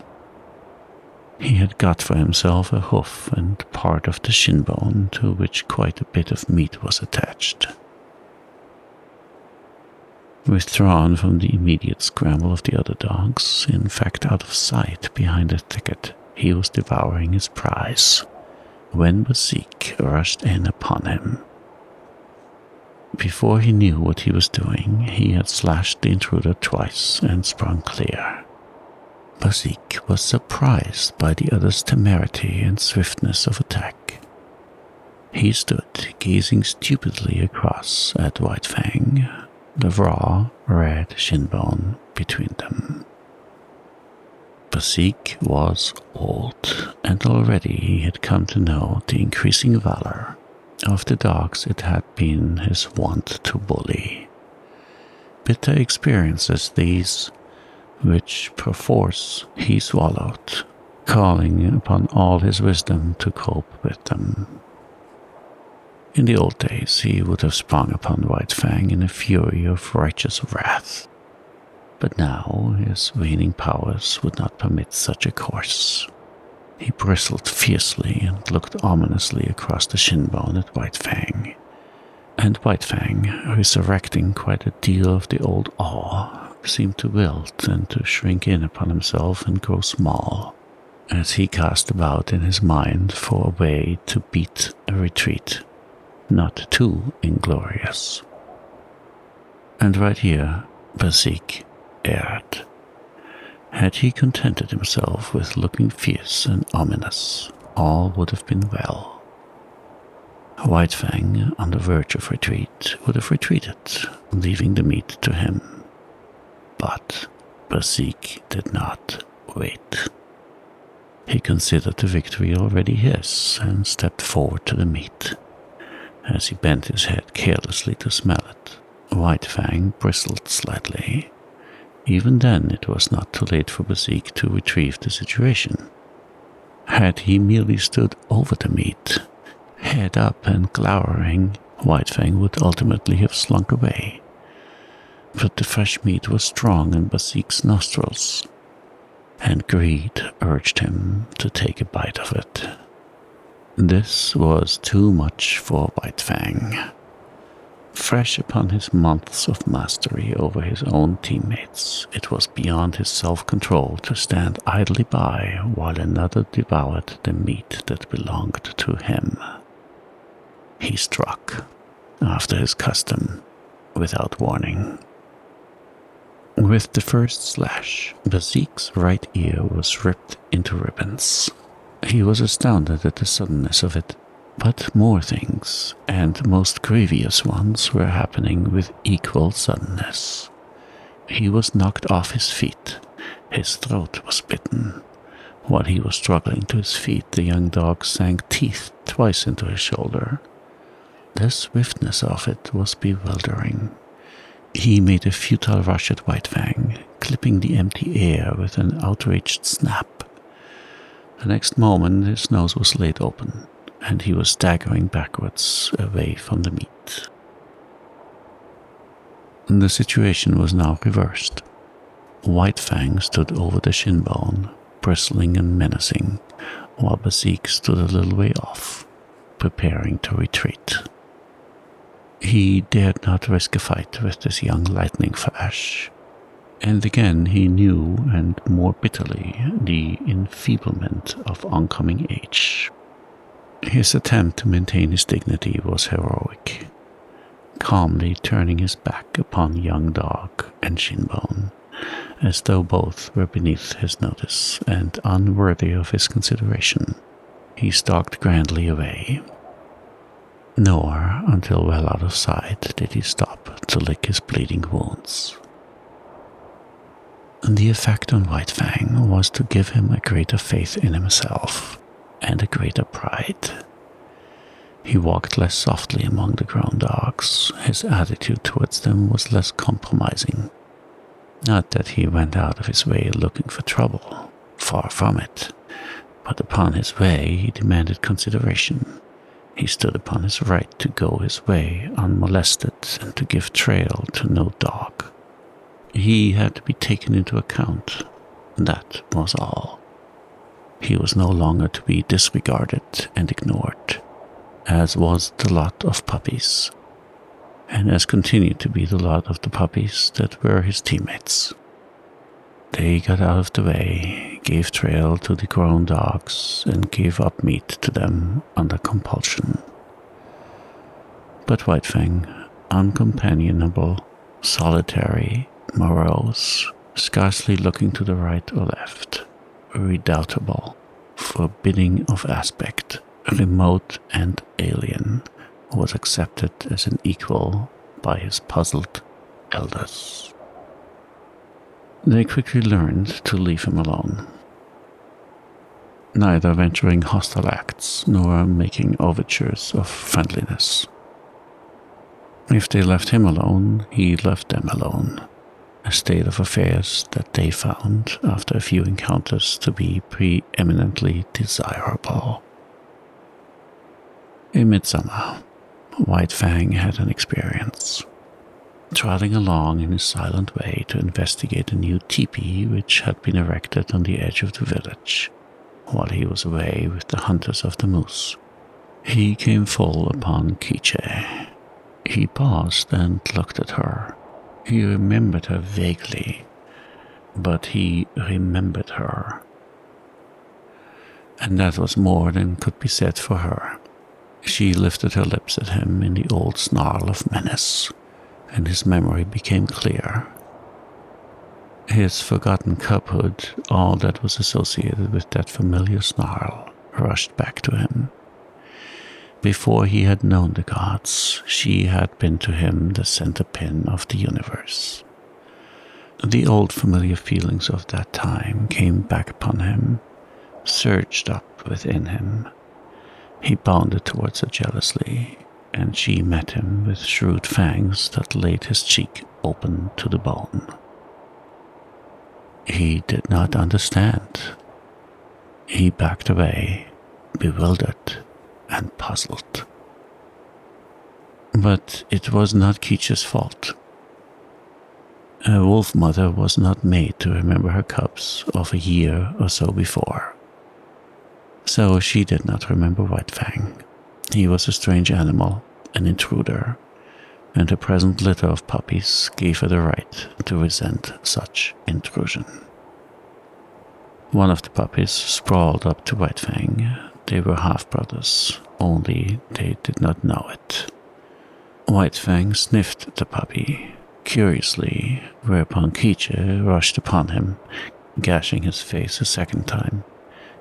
S1: He had got for himself a hoof and part of the shin bone to which quite a bit of meat was attached. Withdrawn from the immediate scramble of the other dogs, in fact out of sight behind a thicket, he was devouring his prize, when Basik rushed in upon him. Before he knew what he was doing, he had slashed the intruder twice and sprung clear. Basik was surprised by the other's temerity and swiftness of attack. He stood gazing stupidly across at White Fang, the raw, red shin bone between them. Basik was old, and already he had come to know the increasing valor of the dogs it had been his wont to bully. Bitter experiences these, which perforce he swallowed, calling upon all his wisdom to cope with them. In the old days he would have sprung upon White Fang in a fury of righteous wrath, but now his waning powers would not permit such a course. He bristled fiercely and looked ominously across the shin bone at White Fang, and White Fang, resurrecting quite a deal of the old awe, seemed to wilt and to shrink in upon himself and grow small, as he cast about in his mind for a way to beat a retreat, not too inglorious. And right here, Basik erred. Had he contented himself with looking fierce and ominous, all would have been well. White Fang, on the verge of retreat, would have retreated, leaving the meat to him. But Basik did not wait. He considered the victory already his and stepped forward to the meat. As he bent his head carelessly to smell it, White Fang bristled slightly. Even then it was not too late for Basik to retrieve the situation. Had he merely stood over the meat, head up and glowering, White Fang would ultimately have slunk away. But the fresh meat was strong in Basik's nostrils, and greed urged him to take a bite of it. This was too much for White Fang. Fresh upon his months of mastery over his own teammates, it was beyond his self-control to stand idly by while another devoured the meat that belonged to him. He struck, after his custom, without warning. With the first slash, Basic's right ear was ripped into ribbons. He was astounded at the suddenness of it, but more things, and most grievous ones, were happening with equal suddenness. He was knocked off his feet. His throat was bitten. While he was struggling to his feet, the young dog sank teeth twice into his shoulder. The swiftness of it was bewildering. He made a futile rush at White Fang, clipping the empty air with an outraged snap. The next moment his nose was laid open, and he was staggering backwards away from the meat. The situation was now reversed. White Fang stood over the shin bone, bristling and menacing, while Basic stood a little way off, preparing to retreat. He dared not risk a fight with this young lightning flash, and again he knew, and more bitterly, the enfeeblement of oncoming age. His attempt to maintain his dignity was heroic, calmly turning his back upon young dog and shinbone, as though both were beneath his notice and unworthy of his consideration. He stalked grandly away. Nor, until well out of sight, did he stop to lick his bleeding wounds. The effect on White Fang was to give him a greater faith in himself and a greater pride. He walked less softly among the grown dogs. His attitude towards them was less compromising. Not that he went out of his way looking for trouble, far from it, but upon his way he demanded consideration. He stood upon his right to go his way unmolested and to give trail to no dog. He had to be taken into account. That was all. He was no longer to be disregarded and ignored, as was the lot of puppies, and as continued to be the lot of the puppies that were his teammates. They got out of the way, gave trail to the grown dogs, and gave up meat to them under compulsion. But White Fang, uncompanionable, solitary, morose, scarcely looking to the right or left, redoubtable, forbidding of aspect, remote and alien, was accepted as an equal by his puzzled elders. They quickly learned to leave him alone, neither venturing hostile acts nor making overtures of friendliness. If they left him alone, he left them alone, a state of affairs that they found, after a few encounters, to be preeminently desirable. In midsummer, White Fang had an experience. Trotting along in his silent way to investigate a new teepee which had been erected on the edge of the village, while he was away with the hunters of the moose, he came full upon Quiche. He paused and looked at her. He remembered her vaguely, but he remembered her. And that was more than could be said for her. She lifted her lips at him in the old snarl of menace, and his memory became clear. His forgotten cubhood, all that was associated with that familiar snarl, rushed back to him. Before he had known the gods, she had been to him the centerpin of the universe. The old familiar feelings of that time came back upon him, surged up within him. He bounded towards her jealously, and she met him with shrewd fangs that laid his cheek open to the bone. He did not understand. He backed away, bewildered and puzzled. But it was not Quiche's fault. A wolf mother was not made to remember her cubs of a year or so before. So she did not remember White Fang. He was a strange animal, an intruder, and her present litter of puppies gave her the right to resent such intrusion. One of the puppies sprawled up to White Fang. They were half-brothers, only they did not know it. White Fang sniffed the puppy curiously, whereupon Kiche rushed upon him, gashing his face a second time.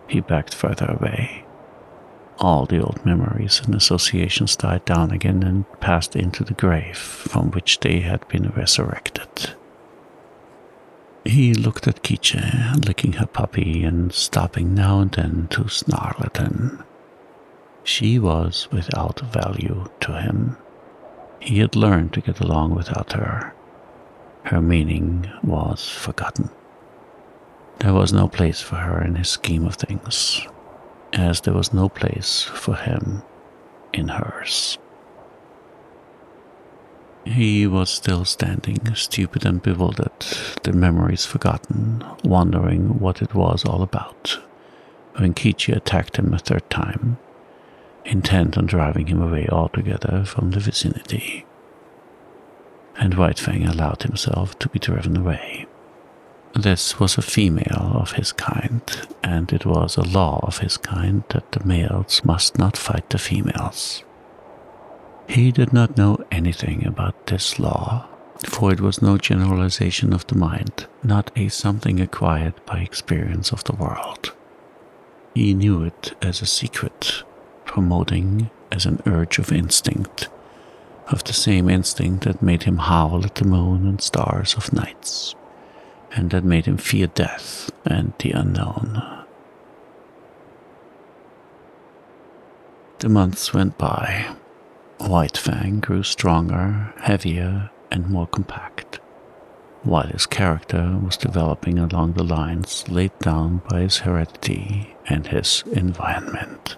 S1: He backed further away. All the old memories and associations died down again and passed into the grave from which they had been resurrected. He looked at Kiche, licking her puppy and stopping now and then to snarl at him. She was without value to him. He had learned to get along without her. Her meaning was forgotten. There was no place for her in his scheme of things, as there was no place for him in hers. He was still standing, stupid and bewildered, the memories forgotten, wondering what it was all about, when Kichi attacked him a third time, intent on driving him away altogether from the vicinity. And White Fang allowed himself to be driven away. This was a female of his kind, and it was a law of his kind that the males must not fight the females. He did not know anything about this law, for it was no generalization of the mind, not a something acquired by experience of the world. He knew it as a secret, promoting as an urge of instinct, of the same instinct that made him howl at the moon and stars of nights, and that made him fear death and the unknown. The months went by. White Fang grew stronger, heavier, and more compact, while his character was developing along the lines laid down by his heredity and his environment.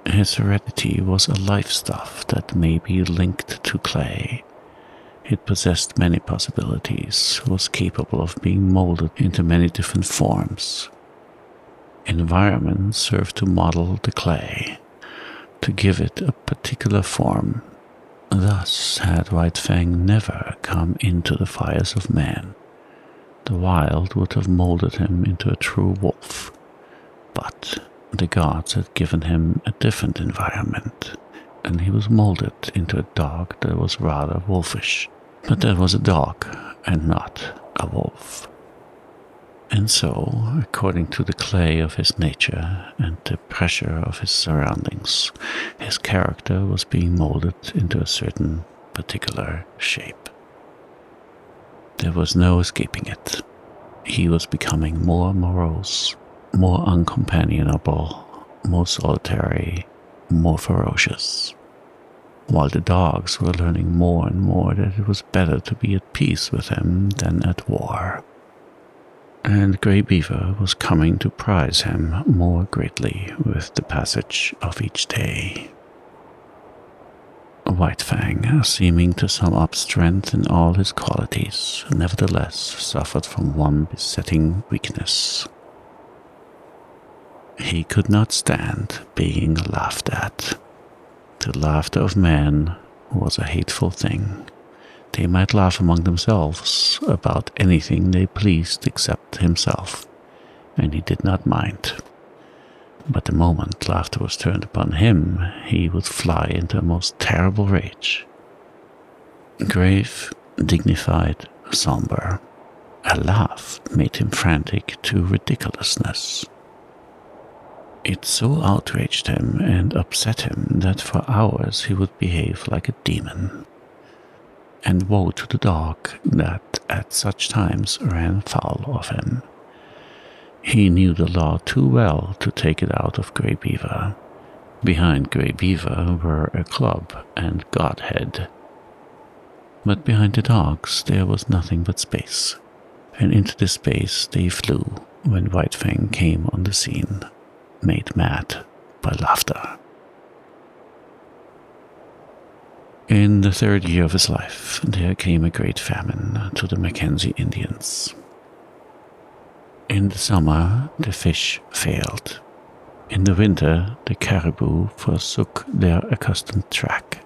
S1: His heredity was a life stuff that may be linked to clay. It possessed many possibilities, was capable of being molded into many different forms. Environment served to model the clay, to give it a particular form. Thus had White Fang never come into the fires of man. The wild would have molded him into a true wolf, but the gods had given him a different environment, and he was molded into a dog that was rather wolfish. But that was a dog, and not a wolf. And so, according to the clay of his nature and the pressure of his surroundings, his character was being molded into a certain particular shape. There was no escaping it. He was becoming more morose, more uncompanionable, more solitary, more ferocious, while the dogs were learning more and more that it was better to be at peace with him than at war. And Grey Beaver was coming to prize him more greatly with the passage of each day. White Fang, seeming to sum up strength in all his qualities, nevertheless suffered from one besetting weakness. He could not stand being laughed at. The laughter of man was a hateful thing. They might laugh among themselves about anything they pleased except himself, and he did not mind. But the moment laughter was turned upon him, he would fly into a most terrible rage. Grave, dignified, somber, a laugh made him frantic to ridiculousness. It so outraged him and upset him that for hours he would behave like a demon. And woe to the dog that at such times ran foul of him. He knew the law too well to take it out of Grey Beaver. Behind Grey Beaver were a club and Godhead. But behind the dogs there was nothing but space, and into this space they flew when White Fang came on the scene, made mad by laughter. In the third year of his life, there came a great famine to the Mackenzie Indians. In the summer, the fish failed. In the winter, the caribou forsook their accustomed track.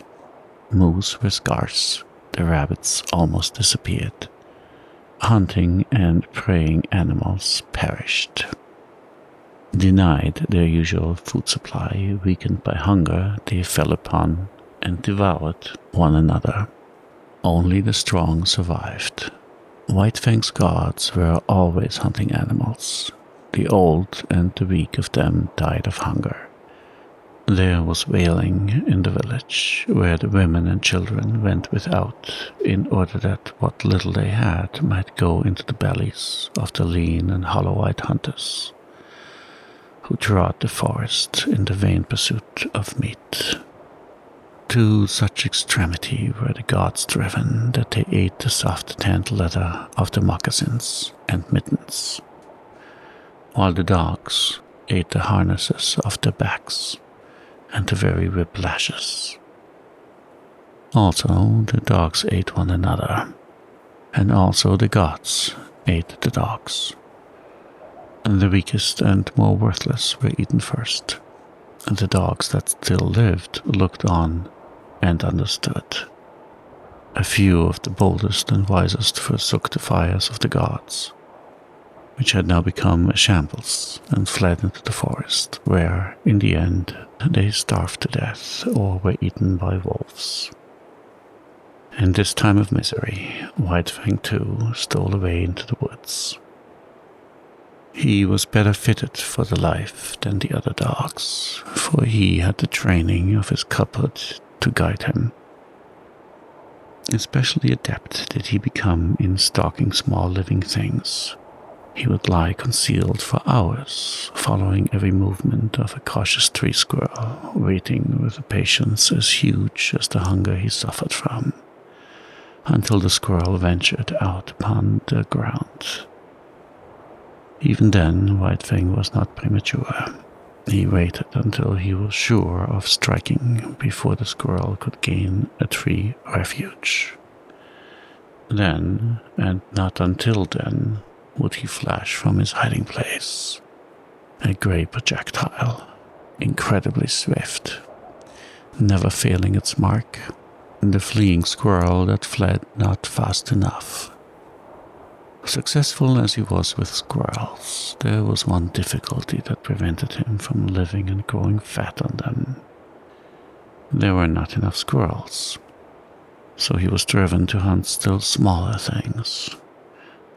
S1: Moose were scarce, the rabbits almost disappeared. Hunting and preying animals perished. Denied their usual food supply, weakened by hunger, they fell upon and devoured one another. Only the strong survived. White Fang's gods were always hunting animals. The old and the weak of them died of hunger. There was wailing in the village, where the women and children went without, in order that what little they had might go into the bellies of the lean and hollow-eyed hunters, who trod the forest in the vain pursuit of meat. To such extremity were the gods driven that they ate the soft tanned leather of the moccasins and mittens, while the dogs ate the harnesses of their backs and the very whiplashes. Also the dogs ate one another, and also the gods ate the dogs. And the weakest and more worthless were eaten first, and the dogs that still lived looked on and understood. A few of the boldest and wisest forsook the fires of the gods, which had now become a shambles, and fled into the forest, where, in the end, they starved to death or were eaten by wolves. In this time of misery, White Fang too stole away into the woods. He was better fitted for the life than the other dogs, for he had the training of his cubhood to guide him. Especially adept did he become in stalking small living things. He would lie concealed for hours, following every movement of a cautious tree squirrel, waiting with a patience as huge as the hunger he suffered from, until the squirrel ventured out upon the ground. Even then, White Fang was not premature. He waited until he was sure of striking before the squirrel could gain a tree refuge. Then, and not until then, would he flash from his hiding place, a grey projectile, incredibly swift, never failing its mark, the fleeing squirrel that fled not fast enough. Successful as he was with squirrels, there was one difficulty that prevented him from living and growing fat on them. There were not enough squirrels, so he was driven to hunt still smaller things.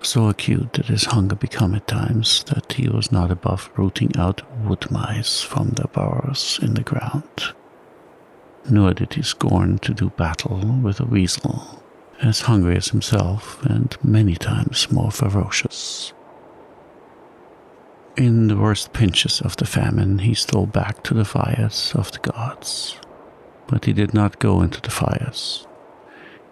S1: So acute did his hunger become at times that he was not above rooting out wood mice from their burrows in the ground. Nor did he scorn to do battle with a weasel, as hungry as himself and many times more ferocious. In the worst pinches of the famine, he stole back to the fires of the gods, but he did not go into the fires.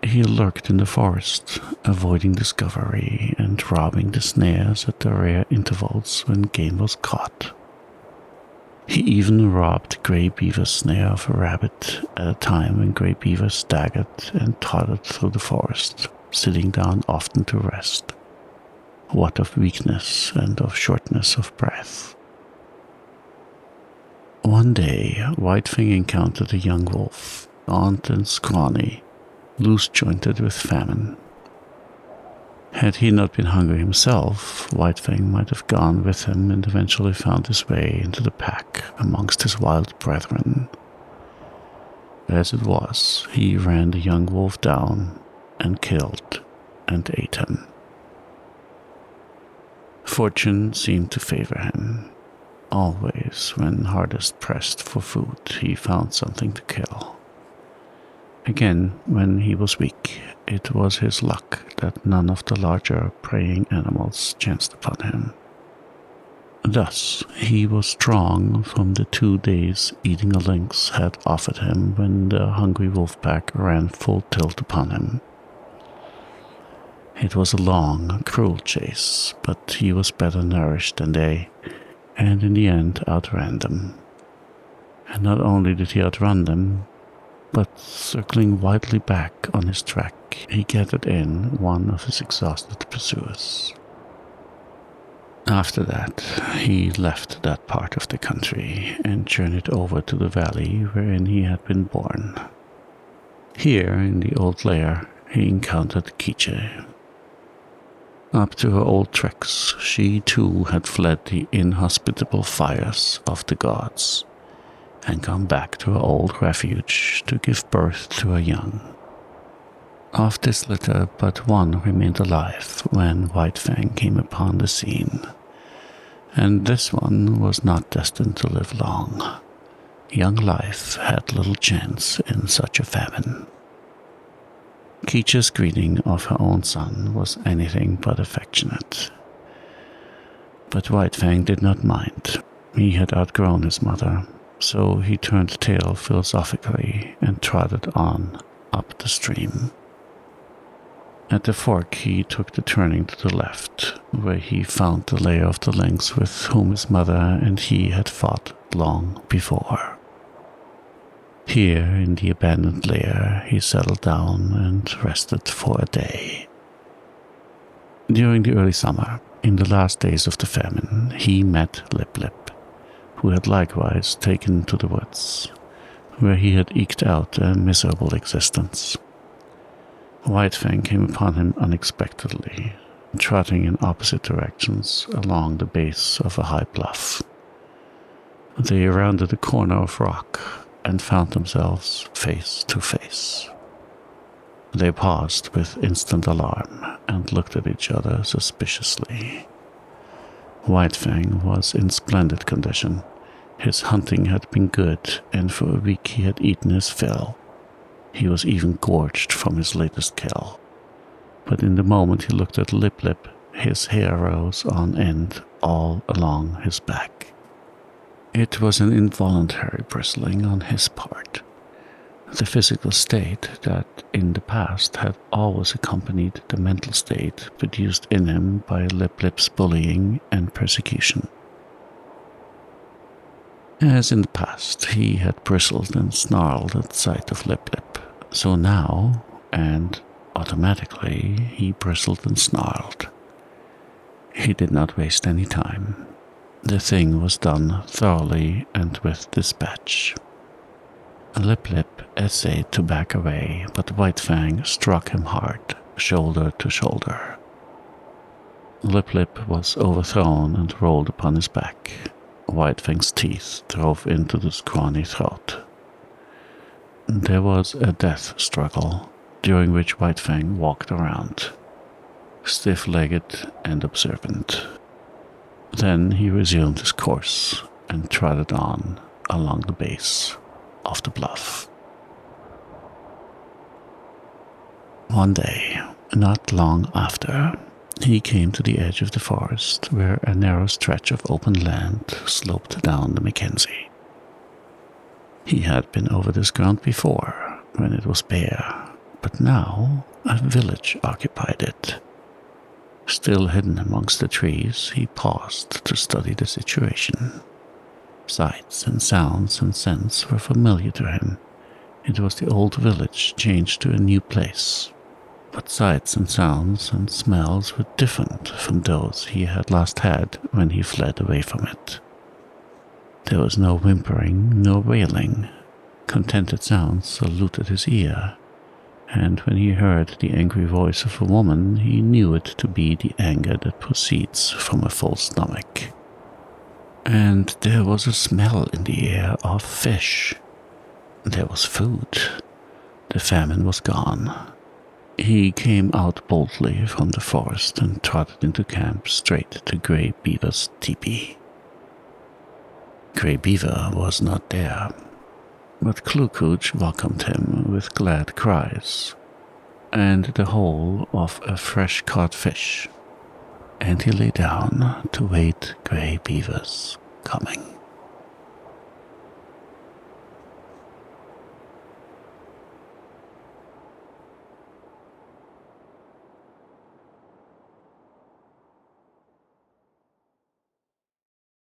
S1: He lurked in the forest, avoiding discovery and robbing the snares at the rare intervals when game was caught. He even robbed Grey Beaver's snare of a rabbit at a time when Grey Beaver staggered and tottered through the forest, sitting down often to rest. What of weakness and of shortness of breath. One day, White Fang encountered a young wolf, gaunt and scrawny, loose-jointed with famine. Had he not been hungry himself, White Fang might have gone with him and eventually found his way into the pack amongst his wild brethren. As it was, he ran the young wolf down and killed and ate him. Fortune seemed to favor him. Always, when hardest pressed for food, he found something to kill. Again, when he was weak, it was his luck that none of the larger preying animals chanced upon him. Thus, he was strong from the 2 days eating a lynx had offered him when the hungry wolf pack ran full tilt upon him. It was a long, cruel chase, but he was better nourished than they, and in the end outran them. And not only did he outrun them, but circling widely back on his track, he gathered in one of his exhausted pursuers. After that, he left that part of the country and journeyed over to the valley wherein he had been born. Here, in the old lair, he encountered Kiche. Up to her old tricks, she too had fled the inhospitable fires of the gods, and gone back to her old refuge to give birth to her young. Of this litter, but one remained alive when White Fang came upon the scene, and this one was not destined to live long. Young life had little chance in such a famine. Kiche's greeting of her own son was anything but affectionate. But White Fang did not mind. He had outgrown his mother, so he turned tail philosophically and trotted on up the stream. At the fork he took the turning to the left, where he found the lair of the lynx with whom his mother and he had fought long before. Here, in the abandoned lair, he settled down and rested for a day. During the early summer, in the last days of the famine, he met Lip Lip, who had likewise taken to the woods, where he had eked out a miserable existence. White Fang came upon him unexpectedly, trotting in opposite directions along the base of a high bluff. They rounded a corner of rock and found themselves face to face. They paused with instant alarm and looked at each other suspiciously. White Fang was in splendid condition. His hunting had been good, and for a week he had eaten his fill. He was even gorged from his latest kill. But in the moment he looked at Lip Lip, his hair rose on end all along his back. It was an involuntary bristling on his part. The physical state that in the past had always accompanied the mental state produced in him by Lip Lip's bullying and persecution. As in the past, he had bristled and snarled at sight of Lip Lip, so now, and automatically, he bristled and snarled. He did not waste any time. The thing was done thoroughly and with dispatch. Lip Lip essayed to back away, but White Fang struck him hard, shoulder to shoulder. Lip Lip was overthrown and rolled upon his back. White Fang's teeth drove into the scrawny throat. There was a death struggle, during which White Fang walked around, stiff-legged and observant. Then he resumed his course and trotted on along the base of the bluff. One day, not long after, he came to the edge of the forest where a narrow stretch of open land sloped down the Mackenzie. He had been over this ground before, when it was bare, but now a village occupied it. Still hidden amongst the trees, he paused to study the situation. Sights and sounds and scents were familiar to him. It was the old village changed to a new place. But sights and sounds and smells were different from those he had last had when he fled away from it. There was no whimpering, no wailing. Contented sounds saluted his ear, and when he heard the angry voice of a woman, he knew it to be the anger that proceeds from a full stomach. And there was a smell in the air of fish. There was food. The famine was gone. He came out boldly from the forest and trotted into camp straight to Grey Beaver's teepee. Grey Beaver was not there, but Klukooch welcomed him with glad cries, and the whole of a fresh-caught fish, and he lay down to wait Grey Beaver's coming.